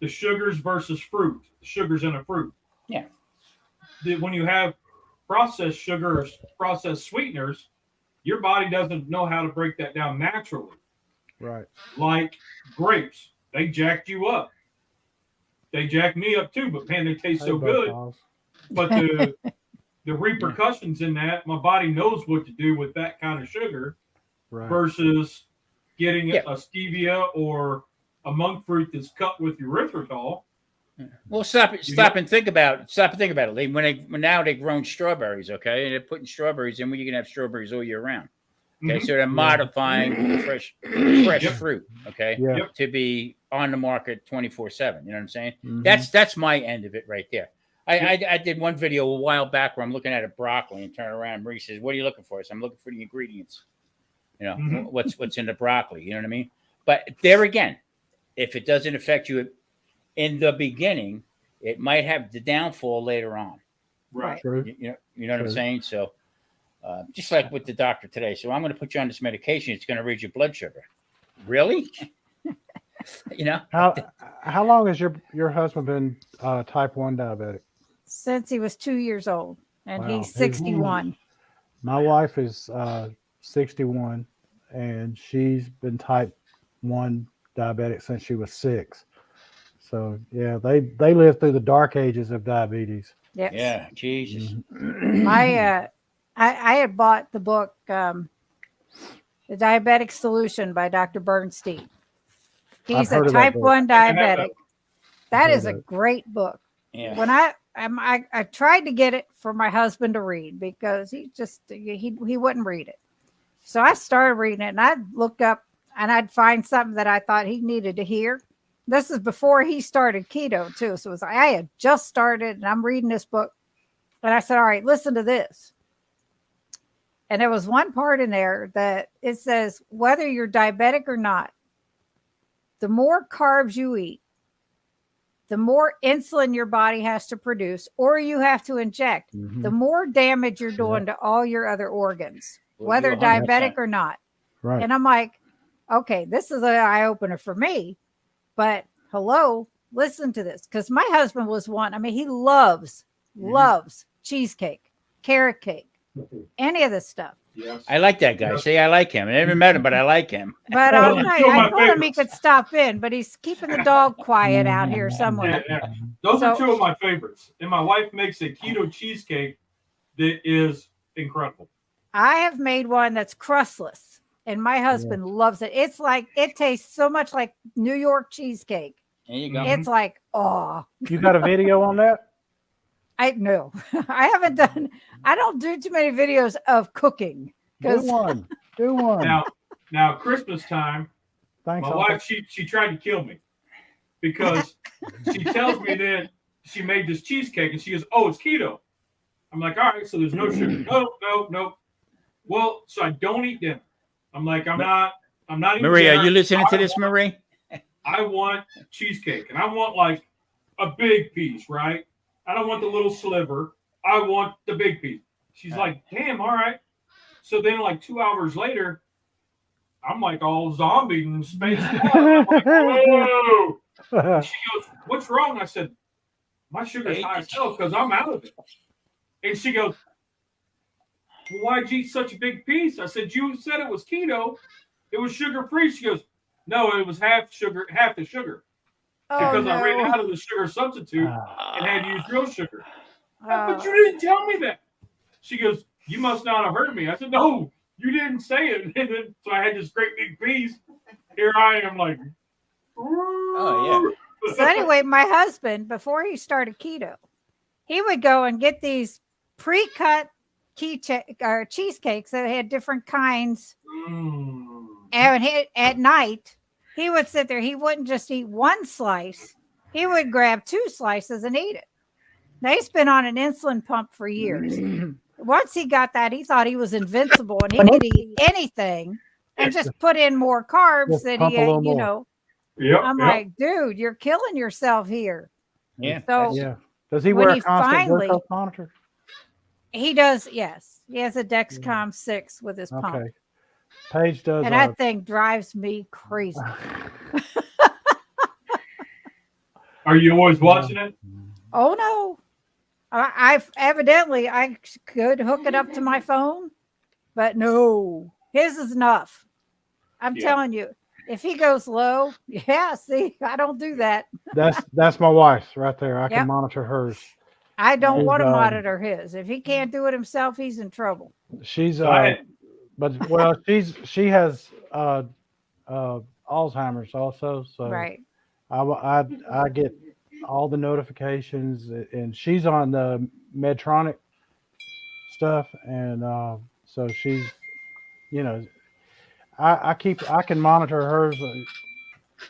the sugars versus fruit. Sugars in a fruit. Yeah. When you have processed sugars, processed sweeteners, your body doesn't know how to break that down naturally. Right. Like grapes, they jacked you up. They jacked me up too, but man, they taste so good. But the repercussions in that, my body knows what to do with that kind of sugar versus getting a stevia or a monk fruit that's cut with erythritol. Well, stop and think about it. When now they've grown strawberries, okay, and they're putting strawberries in, when you can have strawberries all year round. Okay, so they're modifying fresh fruit, okay, to be on the market 24/7. You know what I'm saying? That's my end of it right there. I did one video a while back where I'm looking at a broccoli and turn around. Marie says, "What are you looking for?" So I'm looking for the ingredients. You know, what's in the broccoli. You know what I mean? But there again, if it doesn't affect you in the beginning, it might have the downfall later on. Right. You know what I'm saying? So just like with the doctor today. So I'm going to put you on this medication. It's going to raise your blood sugar. Really? You know? How long has your husband been type 1 diabetic? Since he was 2 years old, and he's 61. My wife is 61, and she's been type 1 diabetic since she was 6. So yeah, they lived through the dark ages of diabetes. Yes. Yeah, Jesus. I had bought the book, The Diabetic Solution by Dr. Bernstein. He's a type 1 diabetic. That is a great book. Yeah. When I tried to get it for my husband to read because he wouldn't read it. So I started reading it, and I'd look up and I'd find something that I thought he needed to hear. This is before he started keto too. So it was like I had just started and I'm reading this book. And I said, all right, listen to this. And there was one part in there that it says, whether you're diabetic or not, the more carbs you eat, the more insulin your body has to produce, or you have to inject, the more damage you're doing to all your other organs, whether diabetic or not. Right. And I'm like, okay, this is an eye opener for me. But hello, listen to this. Because my husband was one. I mean, he loves cheesecake, carrot cake, any of this stuff. Yes. I like that guy. See, I like him. I never met him, but I like him. But I told him he could stop in, but he's keeping the dog quiet out here somewhere. Yeah. Those are two of my favorites. And my wife makes a keto cheesecake that is incredible. I have made one that's crustless. And my husband loves it. It's like, it tastes so much like New York cheesecake. There you go. It's like, oh. You got a video on that? No, I haven't done, I don't do too many videos of cooking. Do one. Now Christmas time, Thanks, my wife, she tried to kill me because she tells me that she made this cheesecake and she goes, oh, it's keto. I'm like, all right, so there's no sugar. No. Well, so I don't eat dinner. I'm like, I'm not eating Marie, dinner. are you listening to this, Marie? I want cheesecake, and I want like a big piece, right? I don't want the little sliver. I want the big piece. She's like, damn, all right. So then like 2 hours later, I'm like all zombie and spaced out. I'm like, whoa. And she goes, what's wrong? I said, my sugar's high as hell because I'm out of it. And she goes, well, why'd you eat such a big piece? I said, you said it was keto. It was sugar-free. She goes, no, it was half the sugar. Because I ran out of the sugar substitute and had to use real sugar. But you didn't tell me that. She goes, you must not have heard me. I said, no, you didn't say it. And then, so I had this great big piece. Here I am like, oh, yeah. So anyway, my husband, before he started keto, he would go and get these pre-cut cheesecakes that had different kinds. And at night, he would sit there. He wouldn't just eat one slice. He would grab 2 slices and eat it. Now, he's been on an insulin pump for years. Once he got that, he thought he was invincible and he could eat anything. and just put in more carbs Just that pump he a ate, little you more. know. Yep. I'm like, dude, you're killing yourself here. Yeah. So Yeah. Does he when wear he a constant finally- glucose monitor? he does, yes. He has a Dexcom 6 with his pump. Okay. Paige does. And that thing drives me crazy. Are you always watching it? Oh no. I've evidently I could hook it up to my phone, but no, his is enough. I'm telling you, if he goes low, yeah, see, I don't do that. That's my wife's right there. I Yep. can monitor hers. I don't She's, want to monitor his. If he can't do it himself, he's in trouble. She's So but well, she has Alzheimer's also, so Right. I get all the notifications, and she's on the Medtronic stuff, and so she's, you know, I can monitor hers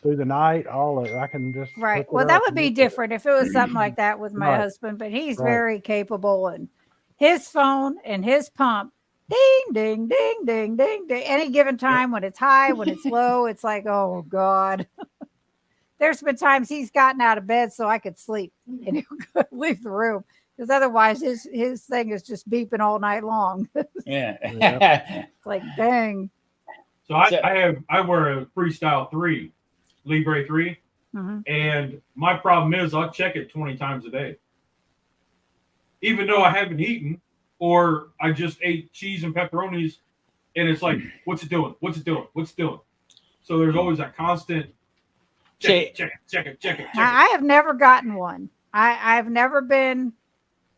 through the night. I can just Right. hook it Well, that up would and be look at it. different if it was something like that with my Right. husband, but he's Right. very capable, and his phone and his pump, ding, ding, ding, ding, ding, ding. Any given time when it's high, when it's low, it's like, oh God. There's been times he's gotten out of bed so I could sleep and he'll leave the room, because otherwise his thing is just beeping all night long. Yeah. It's like, dang. So I wear a Freestyle 3, Libre 3, Mm-hmm. and my problem is I'll check it 20 times a day. Even though I haven't eaten, or I just ate cheese and pepperonis, and it's like, what's it doing? What's it doing? What's it doing? So there's always that constant check it. I have never gotten one. I've never been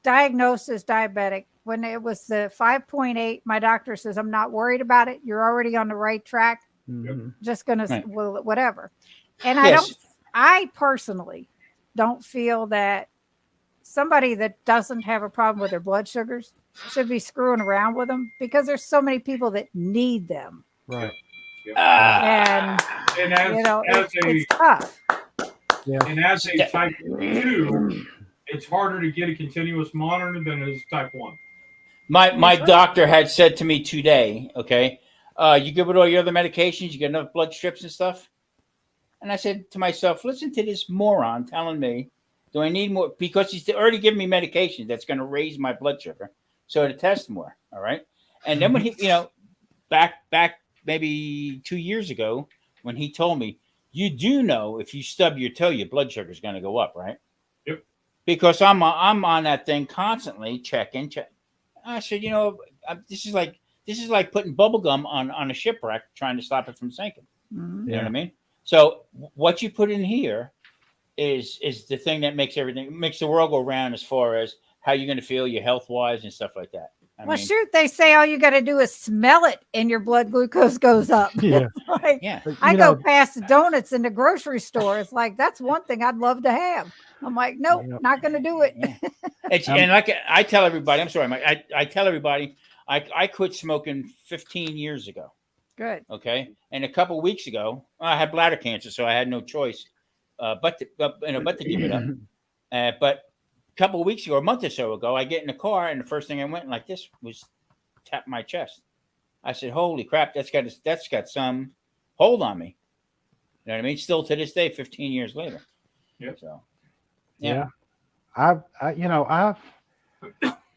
diagnosed as diabetic. When it was the 5.8, my doctor says, I'm not worried about it. You're already on the right track. Mm-hmm. Just going Right. to, well, whatever. And Yes. I personally don't feel that somebody that doesn't have a problem with their blood sugars should be screwing around with them, because there's so many people that need them. Right. And, And as, you know, as it's tough. Yeah. and as a type 2, it's harder to get a continuous monitor than as type 1. My doctor had said to me today, okay, you good with all your other medications? You get enough blood strips and stuff? And I said to myself, listen to this moron telling me, do I need more? Because he's already given me medication that's going to raise my blood sugar. So to test more. All right. And then when he, back maybe 2 years ago, when he told me, you do know if you stub your toe, your blood sugar is going to go up, right? Yep. Because I'm on that thing constantly, check. I said, this is like putting bubble gum on a shipwreck, trying to stop it from sinking. Mhm. You know what I mean? So what you put in here is the thing that makes the world go round, as far as how you're going to feel, your health wise and stuff like that. I mean, Shoot, they say all you got to do is smell it and your blood glucose goes up. Yeah. Like, yeah. I go past donuts in the grocery store. It's like, that's one thing I'd love to have. I'm like, nope, not going to do it. Yeah. And like I tell everybody, I'm sorry, Mike, I tell everybody, I quit smoking 15 years ago. Good. Okay. And a couple of weeks ago, I had bladder cancer, so I had no choice but to give it up. But a couple of weeks ago, a month or so ago, I get in the car, and the first thing I went like this was tap my chest. I said, holy crap, that's got some hold on me. You know what I mean? Still to this day, 15 years later. Yep. So, Yeah. I've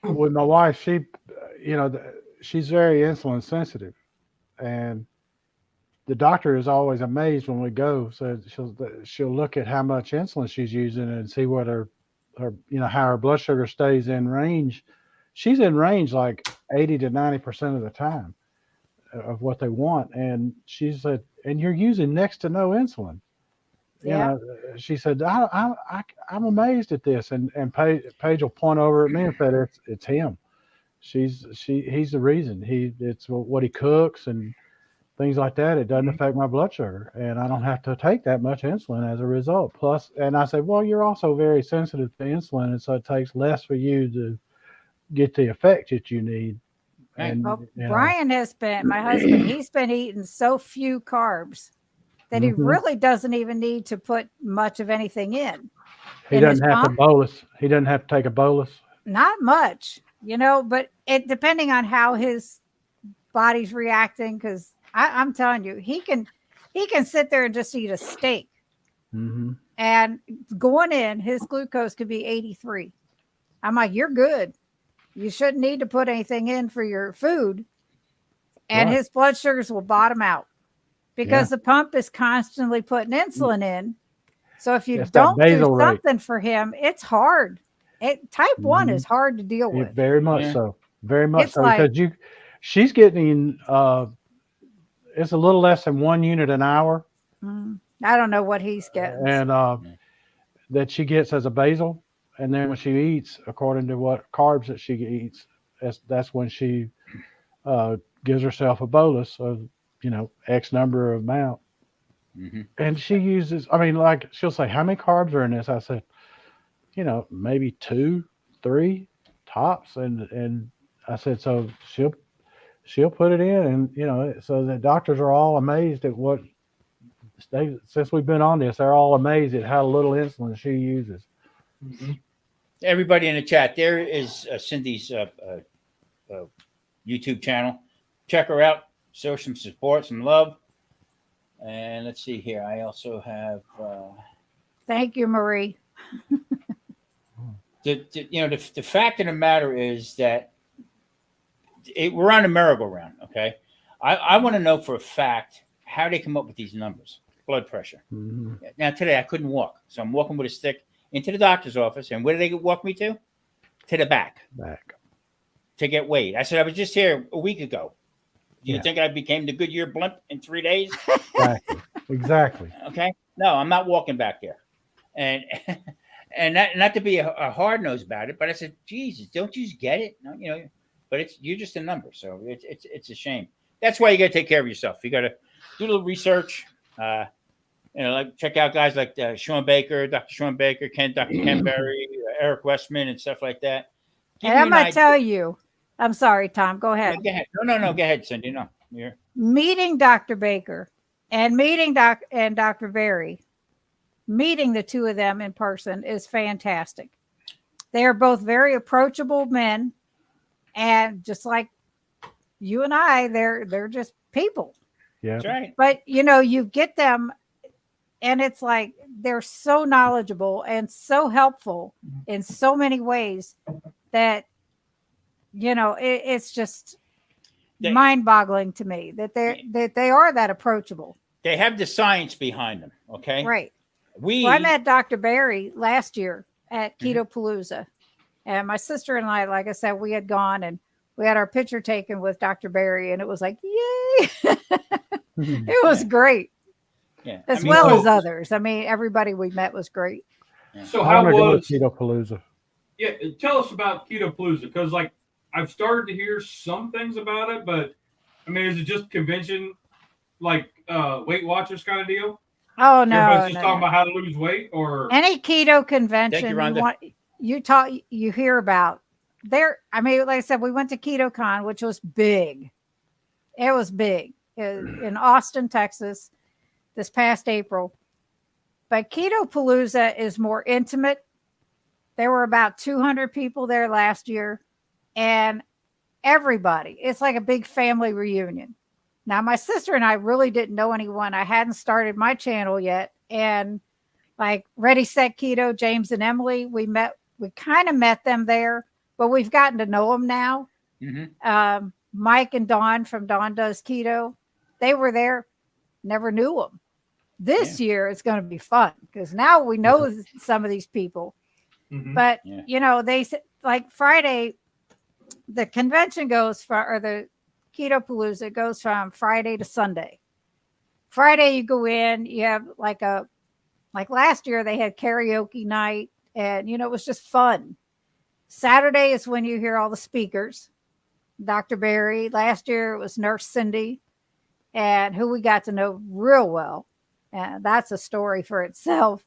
with my wife, she's very insulin sensitive, and the doctor is always amazed when we go. So she'll look at how much insulin she's using and see what her how her blood sugar stays in range. She's in range like 80 to 90% of the time of what they want, and she said, and you're using next to no insulin. She said, I'm amazed at this, and Paige will point over at me and said, it's him. He's the reason. It's what he cooks and things like that. It doesn't affect my blood sugar, and I don't have to take that much insulin as a result. Plus, and I said, well, you're also very sensitive to insulin, and so it takes less for you to get the effect that you need. And Brian has been, my husband, he's been eating so few carbs that he really doesn't even need to put much of anything in. He doesn't have to bolus. He doesn't have to take a bolus. Not much, but it depending on how his body's reacting, because I'm telling you, he can sit there and just eat a steak. Mm-hmm. And going in, his glucose could be 83. I'm like, you're good. You shouldn't need to put anything in for your food. And Right. his blood sugars will bottom out because the pump is constantly putting insulin in. So if you It's that don't do basal rate. something for him, it's hard. Type 1 is hard to deal with. Very much so. Very much It's so. like, Because she's getting it's a little less than 1 unit an hour. I don't know what he's getting. And that she gets as a basal. And then when she eats, according to what carbs that she eats, that's when she gives herself a bolus of, X number of amount. Mm-hmm. And she uses, I mean, like she'll say, how many carbs are in this? I said, maybe 2, 3 tops. And I said, so she'll put it in, and so the doctors are all amazed at what since we've been on this, they're all amazed at how little insulin she uses. Mm-hmm. Everybody in the chat, there is Cindy's YouTube channel. Check her out. Show some support, some love. And let's see here. I also have. Thank you, Marie. The fact of the matter is that we're on a merry-go-round. Okay, I want to know for a fact how they come up with these numbers. Blood pressure. Mm-hmm. Now today I couldn't walk, so I'm walking with a stick into the doctor's office, and where did they walk me to? To the back to get weighed. I said I was just here a week ago. Do you think I became the Goodyear blimp in 3 days? Exactly. Okay. No, I'm not walking back there. And not to be a hard nose about it, but I said, Jesus, don't you just get it? No, but you're just a number. So it's a shame. That's why you got to take care of yourself. You got to do a little research. Like check out guys like Sean Baker, Dr. Sean Baker, Dr. Ken Berry, Eric Westman, and stuff like that. And I'm going to tell you, I'm sorry, Tom, go ahead. No, go ahead. No, go ahead, Cindy. No, you're meeting Dr. Baker and meeting Dr. Berry, meeting the two of them in person is fantastic. They are both very approachable men, and just like you and I, they're just people. Yeah, that's right. But you get them, and it's like they're so knowledgeable and so helpful in so many ways that it's just mind-boggling to me that they are that approachable. They have the science behind them. Okay, right. I met Dr. Berry last year at Keto Palooza, and my sister and I, like I said, we had gone and we had our picture taken with Dr. Berry, and it was like, yay! It was great. Yeah, as as others. I mean, everybody we met was great. Yeah. So how was Keto Palooza? Yeah, tell us about Keto Palooza, because I've started to hear some things about it, but I mean, is it just convention like Weight Watchers kind of deal? Oh no, everybody's just talking about how to lose weight, or any keto convention you hear about there. I mean, like I said, we went to KetoCon, which was big. It was big in Austin, Texas, this past April. But Keto Palooza is more intimate. There were about 200 people there last year, and everybody, it's like a big family reunion. Now, my sister and I really didn't know anyone. I hadn't started my channel yet. And like Ready, Set, Keto, James and Emily, we kind of met them there, but we've gotten to know them now. Mm-hmm. Mike and Dawn from Dawn Does Keto, they were there, never knew them. This year it's going to be fun because now we know some of these people. Mm-hmm. But, they said like Friday, the convention goes or the Keto Palooza goes from Friday to Sunday. Friday, you go in, you have like last year they had karaoke night, and it was just fun. Saturday is when you hear all the speakers. Dr. Berry, last year it was Nurse Cindy, and who we got to know real well. And that's a story for itself.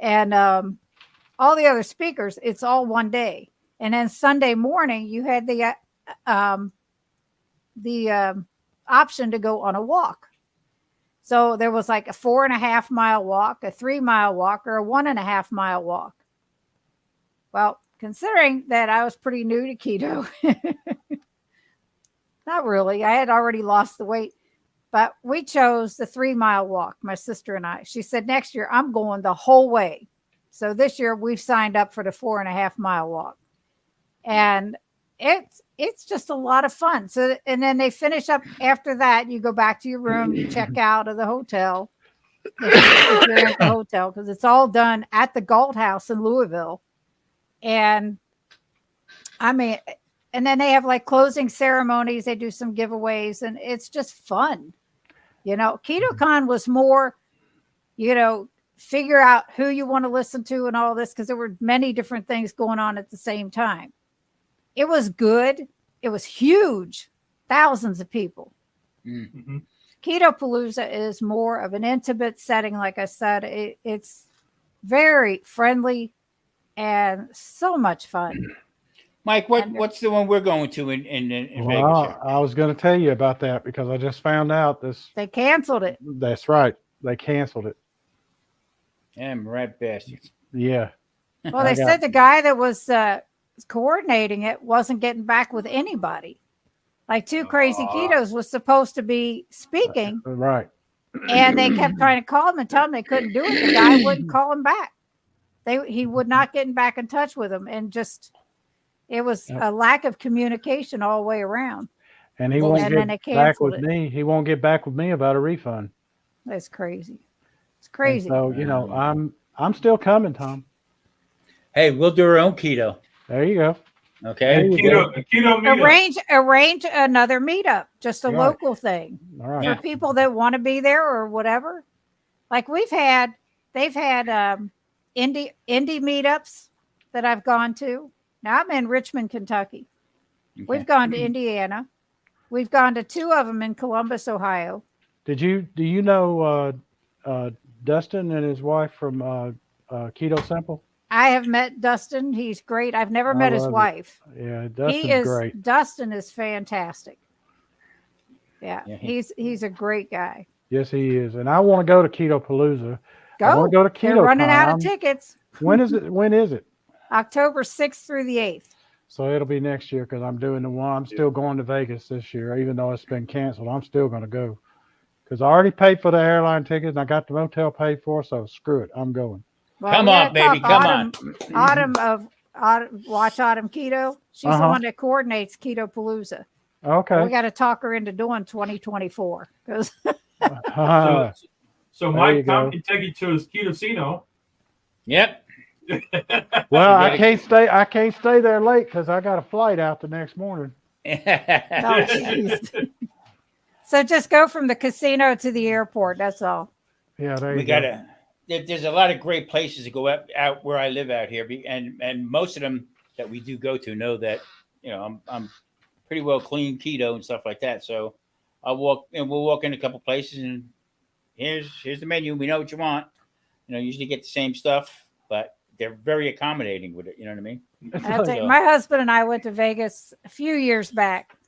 And all the other speakers, it's all one day. And then Sunday morning, you had the option to go on a walk. So there was like a 4.5 mile walk, a 3 mile walk, or a 1.5 mile walk. Well, considering that I was pretty new to keto, not really. I had already lost the weight. But we chose the 3-mile walk, my sister and I. She said, next year I'm going the whole way. So this year we've signed up for the 4.5-mile walk. And it's just a lot of fun. So, and then they finish up after that. You go back to your room, you check out of the hotel. If you're at the hotel, because it's all done at the Galt House in Louisville. And I mean, and then they have like closing ceremonies. They do some giveaways, and it's just fun. You know, KetoCon was more, you know, figure out who you want to listen to and all this, because there were many different things going on at the same time. It was good. It was huge. Thousands of people. Mm-hmm. Keto Palooza is more of an intimate setting. Like I said, it's very friendly and so much fun. Mike, what's the one we're going to in Vegas? Here? I was going to tell you about that because I just found out this. They canceled it. That's right. They canceled it. Damn rat bastards. Yeah. Well, they said the guy that was coordinating it wasn't getting back with anybody. Like Two Crazy Ketos was supposed to be speaking. Right. And they kept trying to call him and tell him they couldn't do it. The guy wouldn't call him back. He would not get back in touch with him. And just, it was a lack of communication all the way around. And he won't get back with me. He won't get back with me about a refund. That's crazy. It's crazy. And so, you know, I'm still coming, Tom. Hey, we'll do our own keto. There you go. Okay. Keto meetup. Arrange another meetup, just a local thing. All right. For people that want to be there or whatever. Like they've had indie meetups that I've gone to. Now I'm in Richmond, Kentucky. Okay. We've gone to Indiana. We've gone to 2 of them in Columbus, Ohio. Do you know Dustin and his wife from Keto Simple? I have met Dustin. He's great. I've never met his wife. Yeah, Dustin's great. Dustin is fantastic. Yeah, he's a great guy. Yes, he is. And I want to go to Keto Palooza. I want to go to Keto. They're running out of tickets. When is it? October 6th through the 8th. So it'll be next year because I'm doing the one. I'm still going to Vegas this year, even though it's been canceled. I'm still going to go because I already paid for the airline tickets and I got the motel paid for. So screw it, I'm going. Well, come on, baby, come on. Watch Autumn Keto. She's the one that coordinates Keto Palooza. Okay. We got to talk her into doing 2024 because. So Mike, Tom can take you to his Ketocino. Yep. Well, I can't stay there late because I got a flight out the next morning. So just go from the casino to the airport. That's all. Yeah, there's a lot of great places to go out where I live out here, and most of them that we do go to know that I'm pretty well clean keto and stuff like that. So we'll walk in a couple places and here's the menu. We know what you want. Usually get the same stuff, but they're very accommodating with it. You know what I mean? My husband and I went to Vegas a few years back,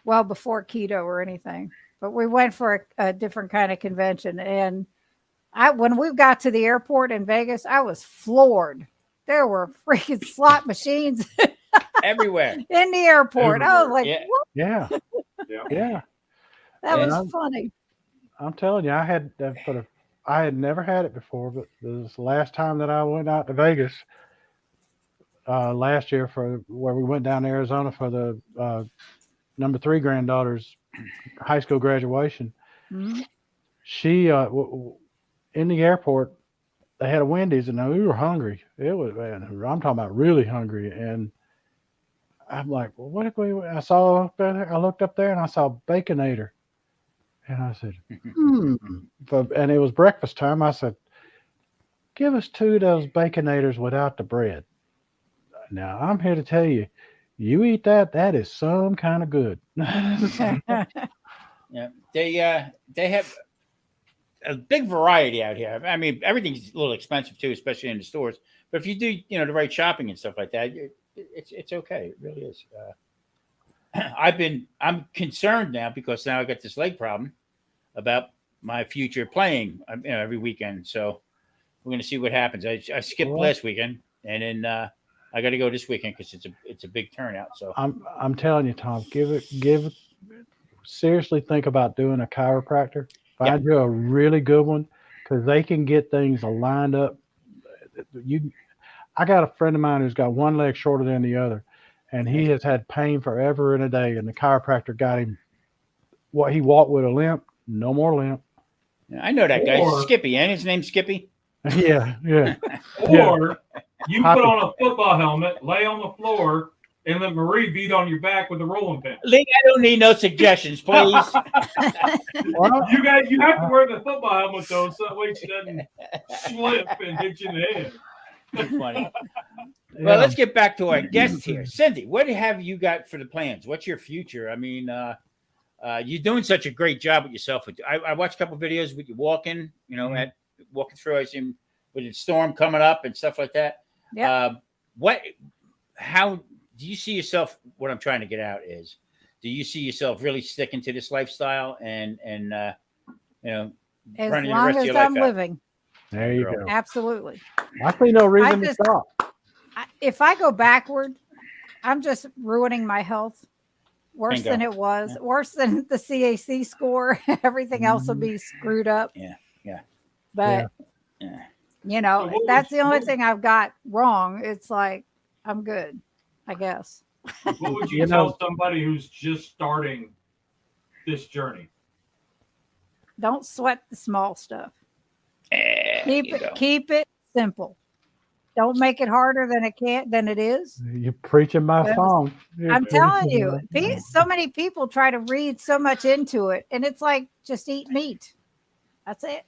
well before keto or anything, but we went for a different kind of convention. And when we got to the airport in Vegas, I was floored. There were freaking slot machines everywhere in the airport. I was like, what? Yeah. That was funny. I'm telling you, I had never had it before, but this is the last time that I went out to Vegas last year where we went down to Arizona for the number 3 granddaughter's high school graduation. Mm-hmm. She in the airport, they had a Wendy's and we were hungry. It was, man, I'm talking about really hungry. And I'm like, well, what if I looked up there and I saw Baconator. And I said, and it was breakfast time. I said, give us 2 of those Baconators without the bread. Now, I'm here to tell you, you eat that is some kind of good. Yeah, they have a big variety out here. I mean, everything's a little expensive too, especially in the stores. But if you do, the right shopping and stuff like that, it's okay. It really is. I'm concerned now because now I got this leg problem about my future playing every weekend. So we're going to see what happens. I skipped last weekend and then I got to go this weekend because it's a big turnout. So I'm telling you, Tom, seriously think about doing a chiropractor, find you a really good one, because they can get things lined up. I got a friend of mine who's got one leg shorter than the other, and he has had pain forever and a day, and the chiropractor got him. What he walked with a limp, no more limp. I know that guy, Or- Skippy, and his name's Skippy. Yeah. Or you put on a football helmet, lay on the floor, and let Marie beat on your back with a rolling pin. Lee, I don't need no suggestions, please. Well, You have to wear the football helmet though, so that way she doesn't slip and hit you in the head. That's funny. yeah. Well, let's get back to our guest here. Cindy, what have you got for the plans? What's your future? I mean, you're doing such a great job with yourself. I watched a couple of videos with you walking, at walking through. I see with the storm coming up and stuff like that. Yeah. How do you see yourself? What I'm trying to get out is, do you see yourself really sticking to this lifestyle and As running the long rest of as your life I'm out? living. There you Girl. go. Absolutely. I see no reason to just- stop. If I go backward, I'm just ruining my health. Worse Bingo. than it was. Yeah. Worse than the CAC score. Everything else will be screwed up. Yeah. But Yeah. So what that's would the only you- thing I've got wrong. It's like I'm good, I guess. What would you, You tell know- somebody who's just starting this journey? Don't sweat the small stuff. There Keep you go. keep it simple. Don't make it harder than it is. You're preaching my Yes. song. I'm telling you, so many people try to read so much into it, and it's like just eat meat. That's it.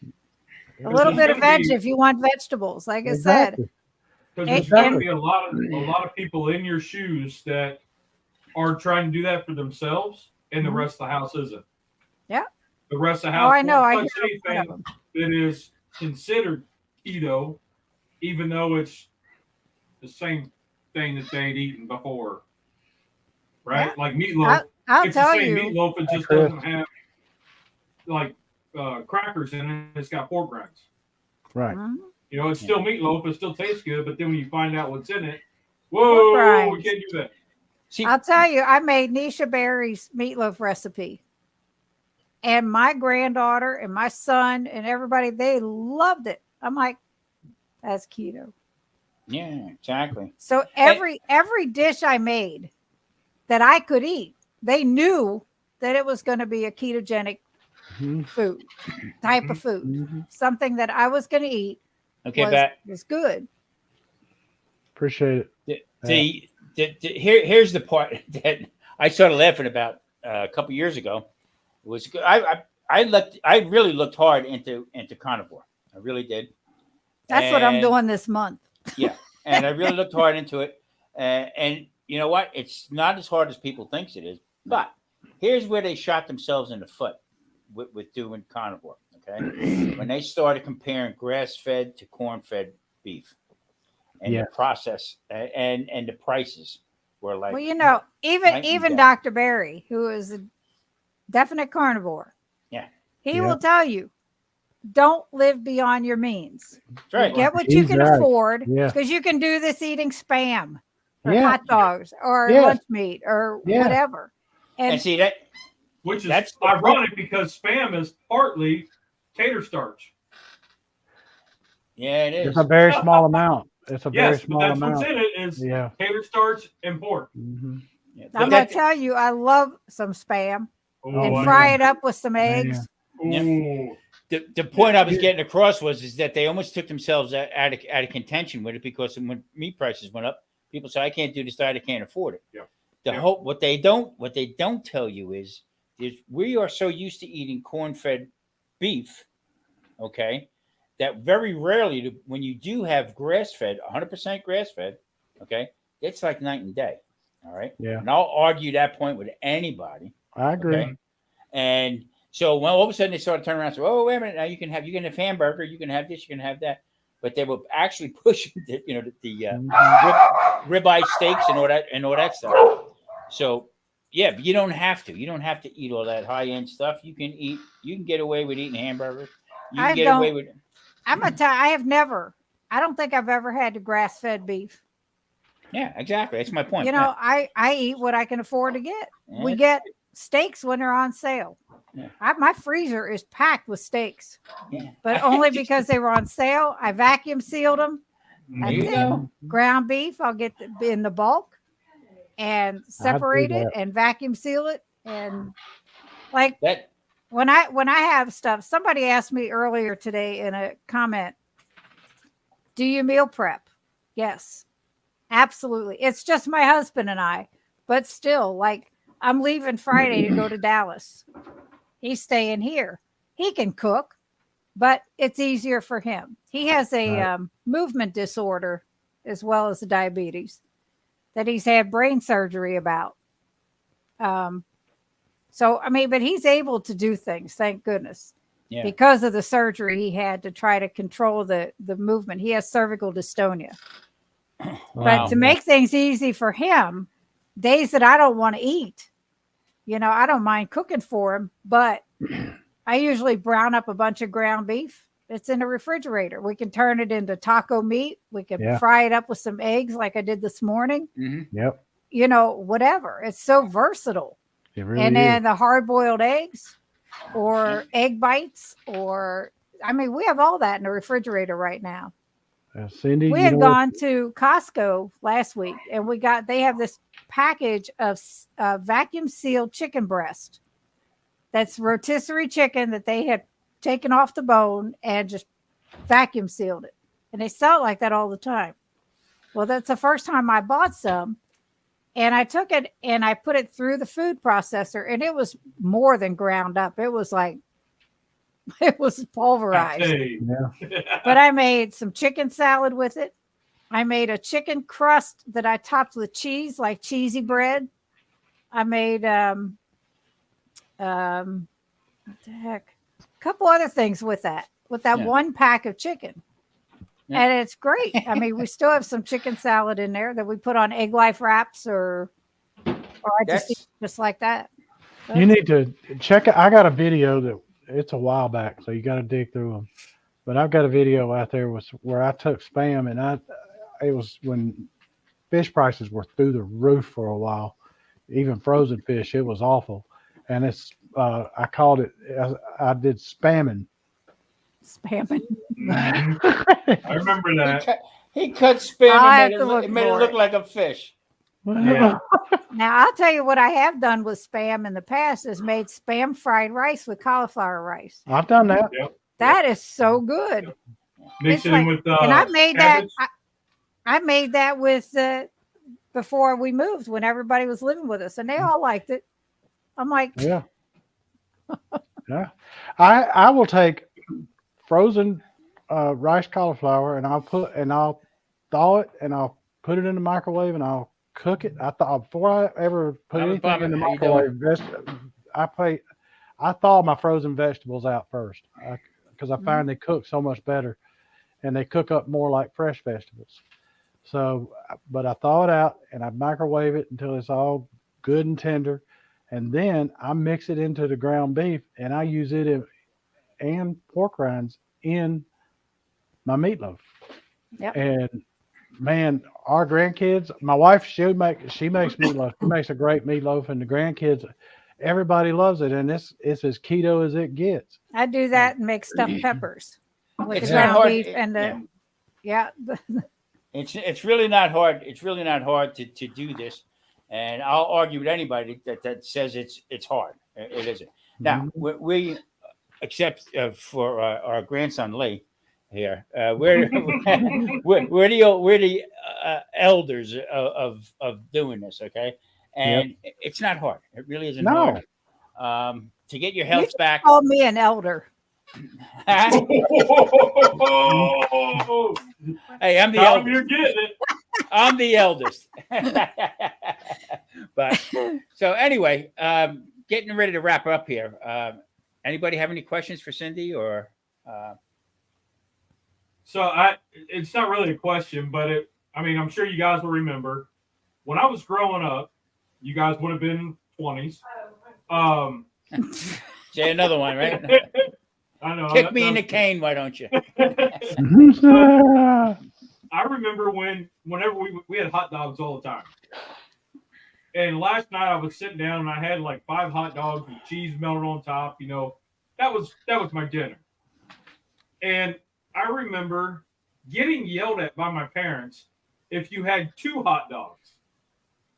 A little There's bit of gonna veg be- if you want vegetables, like I said. Exactly. Because there's Exactly. going to be a lot of people in your shoes that are trying to do that for themselves, and the Mhm. rest of the house isn't. Yeah. The rest of the Oh, house I know. I won't touch hear a lot of anything them. that is considered keto, even though it's the same thing that they'd eaten before. Right? Yeah. Like meatloaf. I'll It's the tell same you. meatloaf. It just Chris. doesn't have like crackers in it. It's got pork rinds. Right. Mhm. You know, it's still meatloaf. It still tastes good, but then when you find out what's in it, Pork whoa, rinds. we can't do that. See, I'll tell you, I made Nisha Berry's meatloaf recipe. And my granddaughter and my son and everybody, they loved it. I'm like, that's keto. yeah, exactly. So every dish I made that I could eat, they knew that it was going to be a ketogenic Mhm. food, type of food. Mhm. Something that I was going to eat Okay, Bat. was good. Appreciate it. Here's the part that I started laughing about a couple years ago. Was I really looked hard into carnivore. I really did. That's what I'm And- doing this month. and I really looked hard into it. And you know what? It's not as hard as people think it is. But here's where they shot themselves in the foot with doing carnivore. Okay, when they started comparing grass-fed to corn-fed beef, and Yeah. the process and the prices were like, Well, you know, night and even day. Dr. Barry, who is a definite carnivore, Yeah. he Yeah. will tell you, don't live beyond your means. that's right. Get what you He's can right. afford, Yeah. because you can do this eating spam or Yeah. hot dogs or Yes. lunch meat or Yeah. whatever. And And see that Which is That's the ironic because spam is partly tater starch. yeah, it is. It's a very small amount. It's a very Yes, but small that's amount. what's in it is Yeah. tater starch and pork. Hmm. Yeah, I'm but going that- to tell you, I love some spam Oh, and I fry know. it up with some eggs. Ooh. the point I was getting across is that they almost took themselves out of contention with it, because when meat prices went up, people say, I can't do this diet, I can't afford it. Yeah. The Yeah. whole what they don't tell you is we are so used to eating corn-fed beef, okay, that very rarely when you do have grass-fed, 100% grass-fed, okay, it's like night and day. All right. Yeah. And I'll argue that point with anybody. I agree. Okay. And so when all of a sudden they started turning around and say, oh, wait a minute, now you can have hamburger, you can have this, you can have that. But they were actually pushing the ribeye steaks and all that stuff. So yeah, but you don't have to. You don't have to eat all that high end stuff. You can get away with eating hamburgers. You can get away with I'm going to tell you, I don't think I've ever had the grass fed beef. yeah, exactly. That's my point. You know, I eat what I can afford to get. Yeah. We get steaks when they're on sale. Yeah. My freezer is packed with steaks, Yeah. but only because they were on sale. I vacuum sealed them. There you go. Ground beef, I'll get in the bulk and separate it and vacuum seal it. And like That when I have stuff, somebody asked me earlier today in a comment, do you meal prep? Yes, absolutely. It's just my husband and I, but still, like, I'm leaving Friday to go to Dallas. He's staying here. He can cook, but it's easier for him. He has a movement disorder as well as diabetes that he's had brain surgery about. So, I mean, but he's able to do things, thank goodness, because of the surgery he had to try to control the movement. He has cervical dystonia. Wow. But to make things easy for him, days that I don't want to eat, you know, I don't mind cooking for him, but I usually brown up a bunch of ground beef. It's in the refrigerator. We can turn it into taco meat. We can fry it up with some eggs like I did this morning. Mm-hmm. Yep. You know, whatever. It's so versatile. It really and then is. the hard-boiled eggs or egg bites or, I mean, we have all that in the refrigerator right now. Cindy, We had gone to Costco last week and they have this package of vacuum sealed chicken breast. That's rotisserie chicken that they had taken off the bone and just vacuum sealed it. And they sell it like that all the time. Well, that's the first time I bought some. And I took it and I put it through the food processor and it was more than ground up. It was like, it was pulverized. But I made some chicken salad with it. I made a chicken crust that I topped with cheese, like cheesy bread. I made, what the heck? A couple other things with that one pack of chicken. Yeah. And it's great. I mean, we still have some chicken salad in there that we put on egg life wraps or I just eat just like that. So you need to check it. I got a video that it's a while back, so you got to dig through them. But I've got a video out there where I took Spam and it was when fish prices were through the roof for a while, even frozen fish. It was awful. And I called it, I did spamming. Spamming. I remember that. He cut Spam and made it look like a fish. Yeah. Now, I'll tell you what I have done with Spam in the past is made Spam fried rice with cauliflower rice. I've done that. Yep. That is so good. Yep. Mix it in with and I made cabbage. that. I made that with before we moved when everybody was living with us, and they all liked it. I'm like, yeah. I will take frozen rice cauliflower and I'll thaw it and I'll put it in the microwave and I'll cook it. I thought before I ever put anything in the microwave, I thaw my frozen vegetables out first because I find they cook so much better and they cook up more like fresh vegetables. So, but I thaw it out and I microwave it until it's all good and tender. And then I mix it into the ground beef and I use it and pork rinds in my meatloaf. Yep. And man, our grandkids, my wife, she makes meatloaf. She makes a great meatloaf, and the grandkids, everybody loves it. And it's as keto as it gets. I do that and make stuffed peppers with the ground beef and the It's really not hard. It's really not hard to do this. And I'll argue with anybody that says it's hard. It isn't. Now, we except for our grandson Lee here, we're the elders of doing this. Okay, and it's not hard. It really isn't hard. To get your health back. Call me an elder. Hey, I'm the eldest. You're getting it. I'm the eldest. But so anyway, getting ready to wrap up here. Anybody have any questions for Cindy or? So it's not really a question, but I'm sure you guys will remember when I was growing up, you guys would have been 20s. Say another one, right? I know. Kick me in the cane, why don't you? I remember whenever we had hot dogs all the time. And last night I was sitting down and I had like 5 hot dogs with cheese melted on top. That was my dinner. And I remember getting yelled at by my parents if you had 2 hot dogs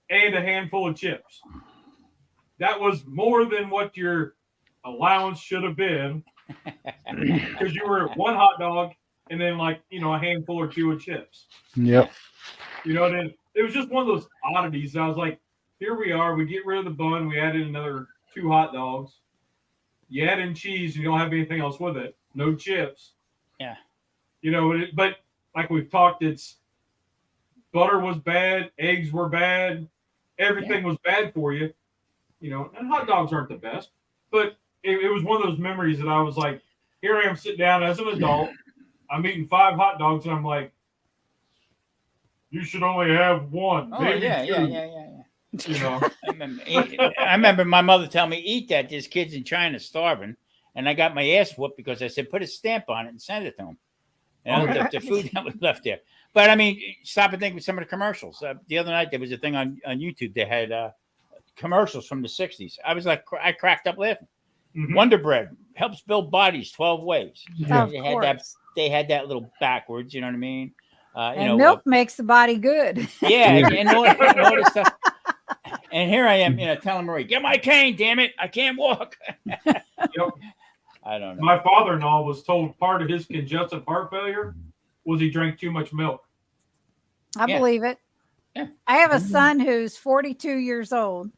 and a handful of chips. That was more than what your allowance should have been, because you were 1 hot dog and then a handful or 2 of chips. Yep. And it was just one of those oddities. I was like, here we are. We get rid of the bun. We added another 2 hot dogs. You add in cheese. You don't have anything else with it. No chips. Yeah. But like we've talked, it's butter was bad. Eggs were bad. Everything was bad for you. And hot dogs aren't the best. But it was one of those memories that I was like, here I am sitting down as an adult. I'm eating 5 hot dogs, and I'm like, you should only have 1. Oh, maybe 2. I remember my mother telling me, eat that. This kid's in China starving. And I got my ass whooped because I said, put a stamp on it and send it to him. The food that was left there. But I mean, stop and think with some of the commercials. The other night, there was a thing on YouTube. They had commercials from the 60s. I was like, I cracked up laughing. Mm-hmm. Wonder Bread helps build bodies 12 ways. Yeah. They had that little backwards, you know what I mean? And milk makes the body good. Yeah, and all this stuff. And here I am, telling Marie, get my cane, damn it. I can't walk. I don't know. My father-in-law was told part of his congestive heart failure was he drank too much milk. I believe it. Yeah. I have a son who's 42 years old,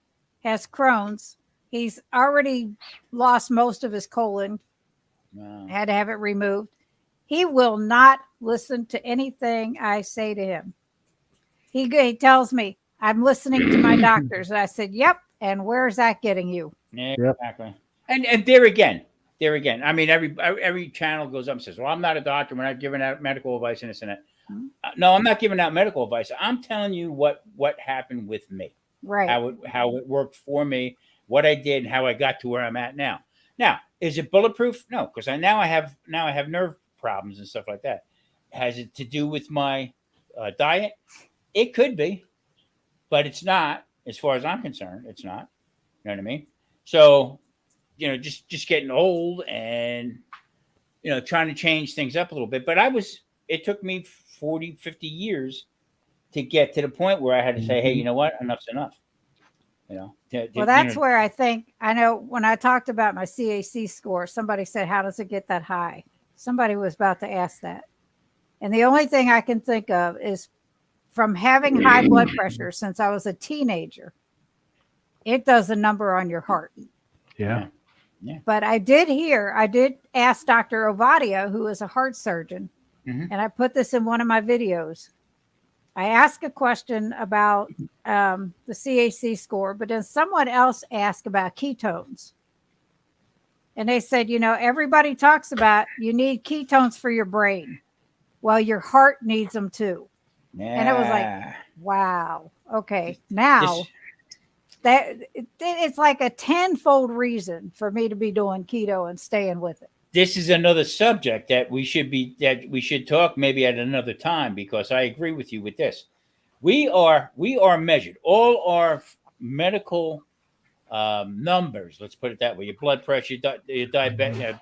has Crohn's. He's already lost most of his colon. Wow. Had to have it removed. He will not listen to anything I say to him. He tells me, I'm listening to my doctors. And I said, yep. And where's that getting you? Yeah, exactly. And there again. I mean, every channel goes up and says, well, I'm not a doctor. We're not giving out medical advice and this and that. Mm-hmm. No, I'm not giving out medical advice. I'm telling you what happened with me. Right. How it worked for me, what I did, and how I got to where I'm at now. Now, is it bulletproof? No, because I have nerve problems and stuff like that. Has it to do with my diet? It could be, but it's not. As far as I'm concerned, it's not. You know what I mean? So, just getting old and, trying to change things up a little bit. But it took me 40, 50 years to get to the point where I had to say, hey, you know what? Enough's enough. Well, that's where I know when I talked about my CAC score, somebody said, how does it get that high? Somebody was about to ask that. And the only thing I can think of is from having high blood pressure since I was a teenager, it does a number on your heart. Yeah. But I did ask Dr. Ovadia, who is a heart surgeon, and I put this in one of my videos. I asked a question about the CAC score, but then someone else asked about ketones. And they said, everybody talks about you need ketones for your brain. Well, your heart needs them too. Yeah. And it was like, wow. Okay. Now it's like a 10-fold reason for me to be doing keto and staying with it. This is another subject that we should talk maybe at another time, because I agree with you with this. We are measured. All our medical numbers, let's put it that way, your blood pressure, your diabetes,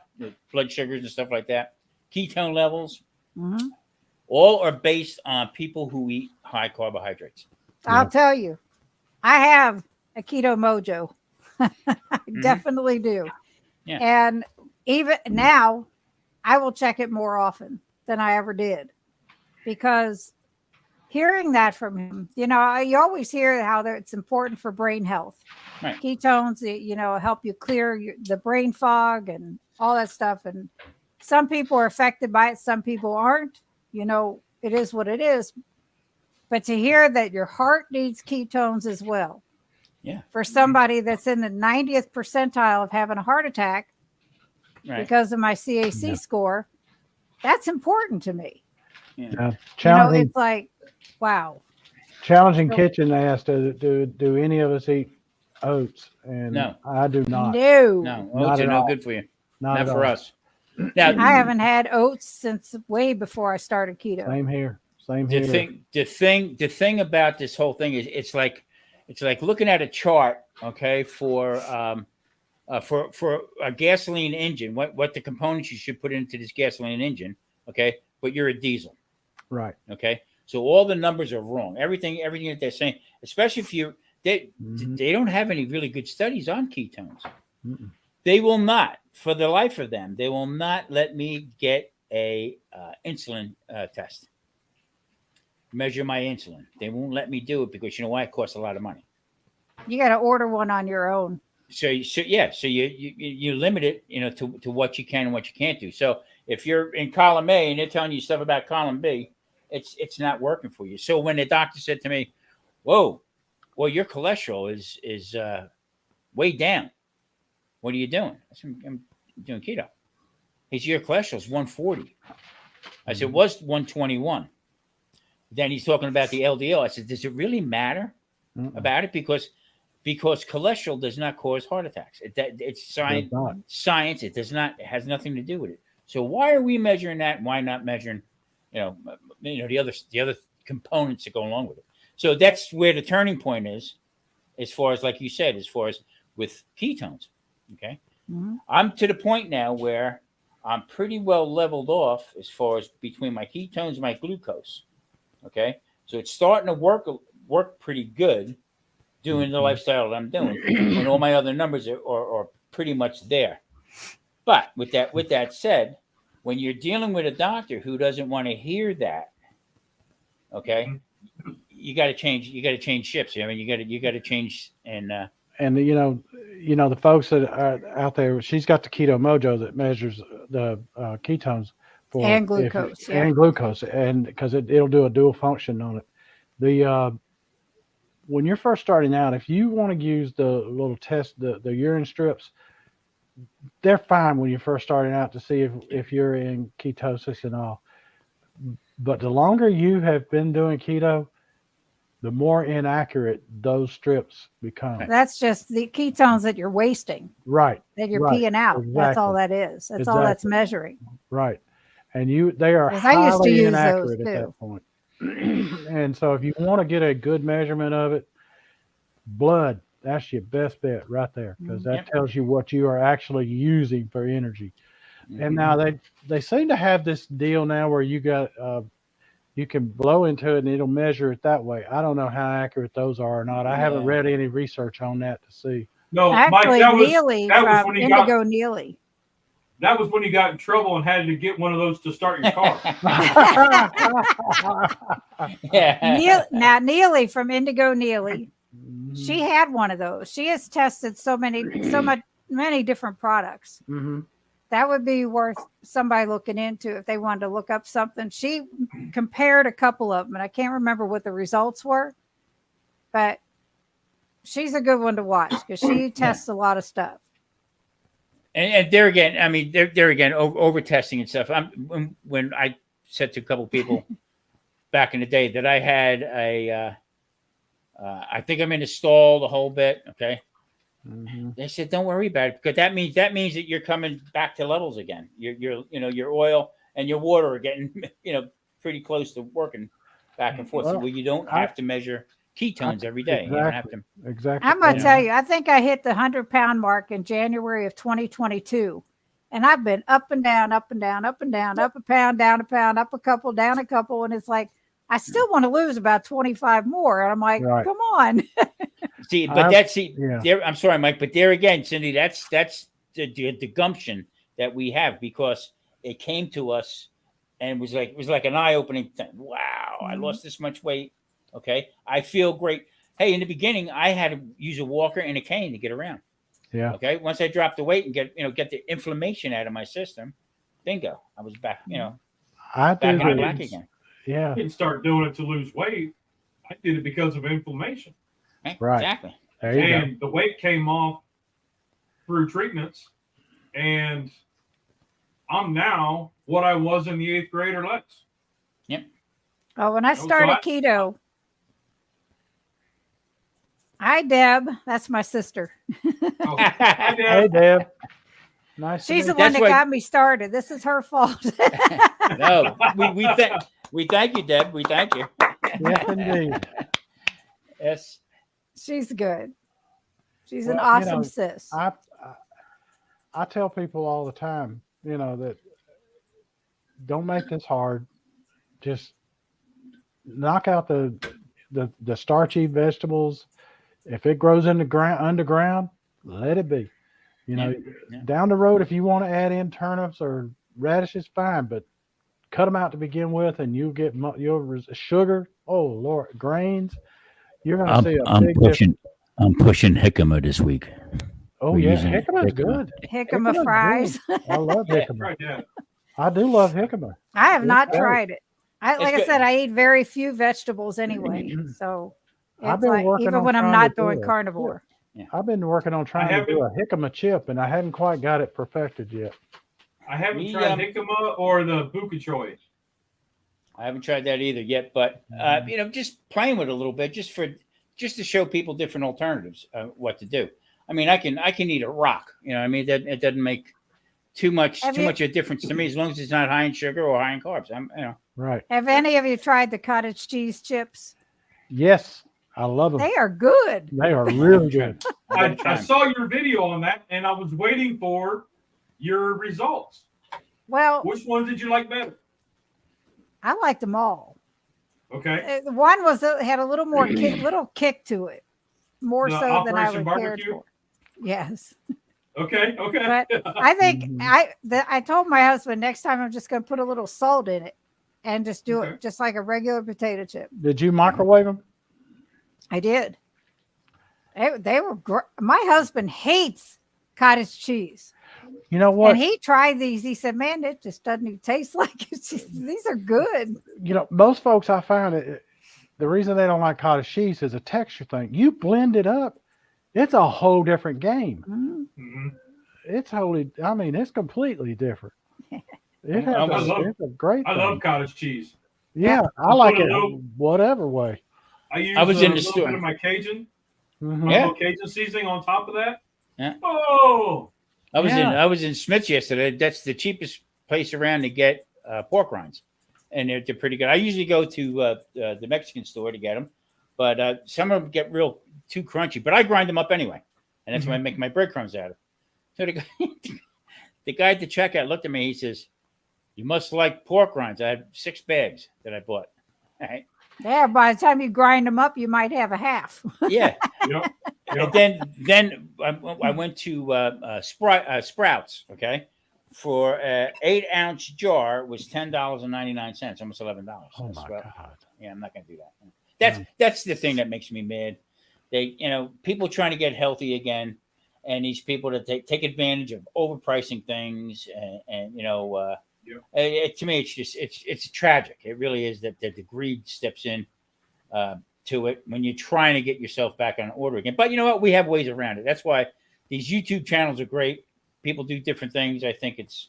blood sugars and stuff like that, ketone levels, all are based on people who eat high carbohydrates. I'll tell you, I have a keto mojo. I definitely do. Yeah. And even now, I will check it more often than I ever did, because hearing that from him, you always hear how it's important for brain health. Right. Ketones, help you clear the brain fog and all that stuff. And some people are affected by it. Some people aren't. It is what it is. But to hear that your heart needs ketones as well. Yeah. For somebody that's in the 90th percentile of having a heart attack, right, because of my CAC score, that's important to me. Yeah. It's like, wow. Challenging Kitchen asked, do any of us eat oats? And no, I do not. No, oats are no good for you. Not for us. Now, I haven't had oats since way before I started keto. Same here. The thing about this whole thing is, it's like It's like looking at a chart, okay, for a gasoline engine, what the components you should put into this gasoline engine, okay, but you're a diesel, Right. okay, so all the numbers are wrong. Everything that they're saying, especially if they don't have any really good studies on ketones. Mm-mm. They will not, for the life of them, they will not let me get a insulin test. Measure my insulin. They won't let me do it because you know why? It costs a lot of money. You got to order one on your own. So you limit it, to what you can and what you can't do. So if you're in column A and they're telling you stuff about column B, it's not working for you. So when the doctor said to me, "Whoa, well your cholesterol is way down. What are you doing?" I said, "I'm doing keto." He said, "Your cholesterol is 140." I said, "It was 121." Then he's talking about the LDL. I said, "Does it really matter about it? Because cholesterol does not cause heart attacks. It's science. Science. It does not. It has nothing to do with it. So why are we measuring that? And why not measuring, the other components that go along with it? So that's where the turning point is, as far as like you said, as far as with ketones. Okay, I'm to the point now where I'm pretty well leveled off as far as between my ketones and my glucose. Okay, so it's starting to work pretty good. Doing the lifestyle that I'm doing, and all my other numbers are pretty much there. But with that said, when you're dealing with a doctor who doesn't want to hear that, okay, you got to change. You got to change ships. I mean, you got to change and the folks that are out there. She's got the Keto Mojo that measures the ketones And glucose, and because it'll do a dual function on it. When you're first starting out, if you want to use the little test, the urine strips, they're fine when you're first starting out to see if you're in ketosis and all. But the longer you have been doing keto, the more inaccurate those strips become. That's just the ketones that you're wasting. Right. That you're peeing out. Exactly. That's all that is. That's all that's measuring. Right. And they are highly inaccurate at that point. And so if you want to get a good measurement of it, blood, that's your best bet right there, because that tells you what you are actually using for energy. And now they seem to have this deal now where you can blow into it and it'll measure it that way. I don't know how accurate those are or not. I haven't read any research on that to see. No, actually, Mike, Neely from Indigo Neely. That was when you got in trouble and had to get one of those to start your car. Now Neely from Indigo Neely, she had one of those. She has tested many different products. That would be worth somebody looking into if they wanted to look up something. She compared a couple of them, and I can't remember what the results were, but she's a good one to watch because she tests a lot of stuff. And there again, I mean, there again, over testing and stuff. When I said to a couple of people back in the day that I had I think I'm in a stall the whole bit. Okay. They said, "Don't worry about it, because that means that you're coming back to levels again. Your oil and your water are getting, pretty close to working back and forth. Well, you don't have to measure ketones every day. Exactly, you don't have to. Exactly. I'm going to tell you, I think I hit the 100-pound mark in January of 2022. And I've been up and down, up and down, up and down, up a pound, down a pound, up a couple, down a couple. And it's like, I still want to lose about 25 more. And I'm like, come on. See, but there, I'm sorry, Mike, but there again, Cindy, that's the gumption that we have, because it came to us and it was like an eye-opening thing. Wow, I lost this much weight. Okay, I feel great. Hey, in the beginning, I had to use a walker and a cane to get around. Yeah. Okay. Once I dropped the weight and get the inflammation out of my system, bingo, I was back. Back on track again. Yeah. I didn't start doing it to lose weight. I did it because of inflammation. Right. Exactly. And the weight came off through treatments, and I'm now what I was in the 8th grade or less. Yep. Oh, when I started keto. Hi, Deb. That's my sister. Hi, Deb. Hey, Deb. Nice. She's the one that got me started. This is her fault. No, we thank you, Deb. We thank you. Yes, indeed. Yes. She's good. She's an Well, awesome sis. I tell people all the time, that don't make this hard. Just knock out the starchy vegetables. If it grows in the ground underground, let it be. Down the road, if you want to add in turnips or radishes, fine, but cut them out to begin with, and you'll get your sugar. Oh Lord, grains. You're going to see a big difference. I'm pushing jicama this week. Oh We're yeah, using jicama's jicama. good. Jicama fries. Good. I love jicama. Right, yeah. I do love jicama. I have not Okay. tried it. Like I said, I eat very few vegetables anyway. So I've it's been like, working even on when I'm trying not to do doing it. carnivore. Yeah. I've been working on trying to do a jicama chip, and I haven't quite got it perfected yet. I haven't tried jicama or the buka choy. I haven't tried that either yet, but just playing with it a little bit, just to show people different alternatives, what to do. I mean, I can eat a rock. It doesn't make too much a difference to me as long as it's not high in sugar or high in carbs. Right. Have any of you tried the cottage cheese chips? Yes, I love them. They are good. They are really good. I saw your video on that, and I was waiting for your results. Well, which one did you like better? I liked them all. Okay. One had a little more little kick to it, more so than I would cared for. Yes. Okay. But I think I told my husband next time I'm just going to put a little salt in it and just do it just like a regular potato chip. Did you microwave them? I did. They were great. My husband hates cottage cheese. You know what? And he tried these. He said, "Man, it just doesn't even taste like it. These are good." Most folks I found the reason they don't like cottage cheese is a texture thing. You blend it up, it's a whole different game. Mm-hmm. It's completely different. It's a great thing. I love cottage cheese. Yeah, I like it whatever way. I use a little bit of my Cajun. Mm-hmm. A little Cajun seasoning on top of that. Yeah. Oh. I was in Smith's yesterday. That's the cheapest place around to get pork rinds, and they're pretty good. I usually go to the Mexican store to get them, but some of them get too crunchy. But I grind them up anyway, and that's what I make my breadcrumbs out of. So the guy at the checkout looked at me. He says, "You must like pork rinds." I had 6 bags that I bought. All right. Yeah, by the time you grind them up, you might have a half. Yeah. Yep. And then I went to Sprouts. Okay, for an 8-ounce jar was $10.99, almost $11. Oh my God! Yeah, I'm not going to do that. That's the thing that makes me mad. They, people trying to get healthy again, and these people that take advantage of overpricing things, and to me, it's tragic. It really is that the greed steps in to it when you're trying to get yourself back on order again. But you know what? We have ways around it. That's why these YouTube channels are great. People do different things. I think it's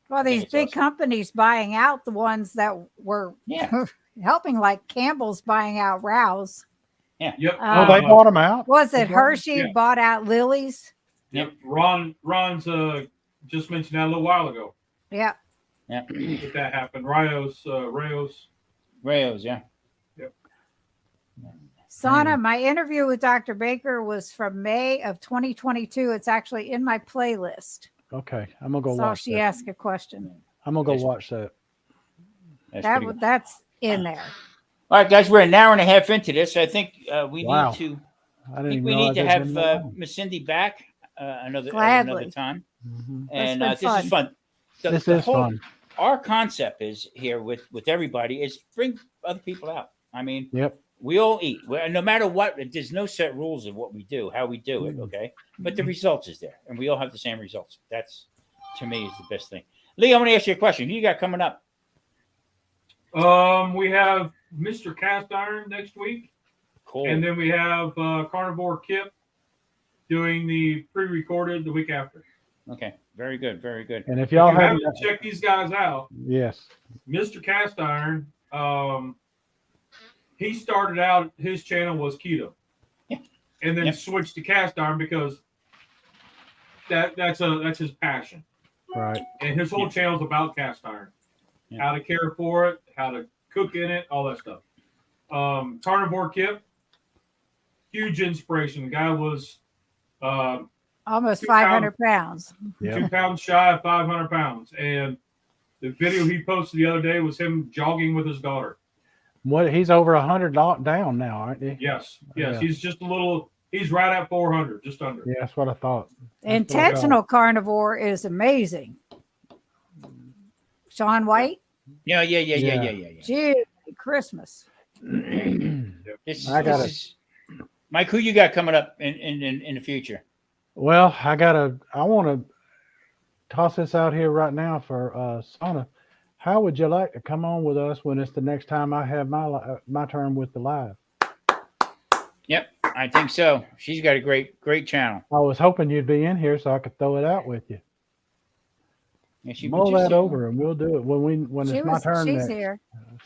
Well, these big companies buying out the ones that were helping, like Campbell's buying out Rouse. Yeah. Yep. They bought them out. Was it Hershey bought out Lily's? Yep. Ron's just mentioned that a little while ago. Yeah. Yeah. That happened. Rayos. Yeah. Yep. Sana, my interview with Dr. Baker was from May of 2022. It's actually in my playlist. Okay, I'm gonna go watch. So she asked a question. I'm gonna go watch that. That's in there. All right, guys, we're an hour and a half into this. I think we need to. I we need to have Miss Cindy back another time. Mm-hmm. And this is fun. This is fun. Our concept is here with everybody is bring other people out. I mean, we all eat. No matter what, there's no set rules of what we do, how we do it, okay? But the results is there, and we all have the same results. That's, to me, is the best thing. Lee, I want to ask you a question. Who you got coming up? We have Mr. Cast Iron next week. Cool. And then we have Carnivore Kip doing the pre-recorded the week after. Okay. Very good. Very good. And if y'all haven't checked these guys out, yes, Mr. Cast Iron, he started out, his channel was Keto, and then switched to Cast Iron because that's his passion, right? And his whole channel is about cast iron, how to care for it, how to cook in it, all that stuff. Carnivore Kip, huge inspiration. The guy was Almost 2 500 pounds. Yeah. 2 pounds shy of 500 pounds. And the video he posted the other day was him jogging with his daughter. What, he's over 100 down now, aren't he? Yes. Yeah. He's just he's right at 400, just under. Yeah, that's what I thought. Intentional carnivore is amazing. Shaun White. Yeah. Gee, Christmas. This I got is Mike. Who you got coming up in the future? Well, I want to toss this out here right now for Sana. How would you like to come on with us when it's the next time I have my turn with the live? Yep, I think so. She's got a great channel. I was hoping you'd be in here so I could throw it out with you. Yeah, she Mull that over and we'll do it when it's my turn. She's next. here.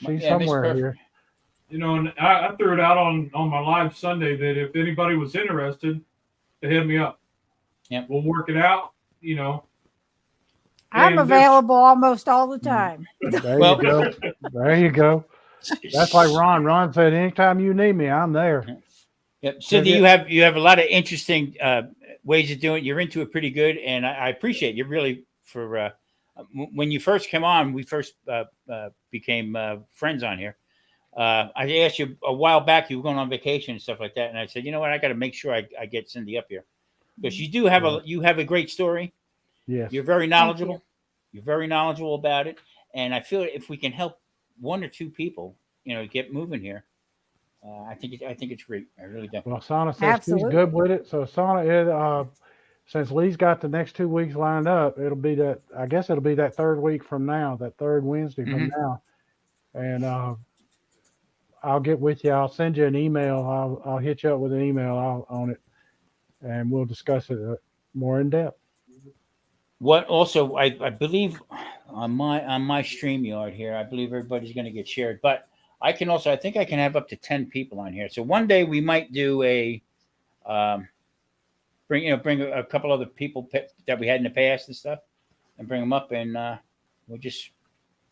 She's somewhere here. You know, and I threw it out on my live Sunday that if anybody was interested, to hit me up. Yep. We'll work it out, you know. I'm And available almost all the time. There you go. There you go. That's like Ron. Ron said, anytime you need me, I'm there. Yep. Cindy, you have a lot of interesting ways of doing it. You're into it pretty good, and I appreciate you really for when you first came on. We first became friends on here. I asked you a while back. You were going on vacation and stuff like that, and I said, you know what, I got to make sure I get Cindy up here because you do have a great story. Yes. You're very knowledgeable. You're very knowledgeable about it, and I feel if we can help one or two people, you know, get moving here. I think it's great. I really do. Well, Sana says she's good with it. So Sana, since Lee's got the next 2 weeks lined up, it'll be that third week from now, that third Wednesday from now, and I'll get with you. I'll send you an email. I'll hit you up with an email on it, and we'll discuss it more in depth. What also I believe on my StreamYard here, I believe everybody's going to get shared, but I think I can have up to 10 people on here. So one day we might do a bring a couple other people that we had in the past and stuff, and bring them up, and we'll just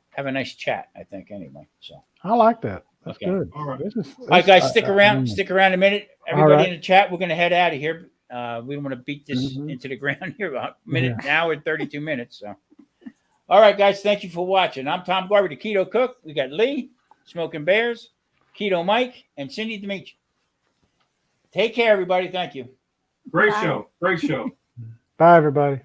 have a nice chat. I think anyway. So I like that. That's okay. good. All right. All right, guys, stick around. Stick around a minute. Everybody in the chat, we're going to head out of here. We don't want to beat this into the ground here. About a minute, an hour, 32 minutes. So, all right, guys, thank you for watching. I'm Tom Garvey, the Keto Cook. We got Lee, Smoking Bears, Keto Mike, and Cindy Demanche. Take care, everybody. Thank you. Great show. Great show. Bye, everybody.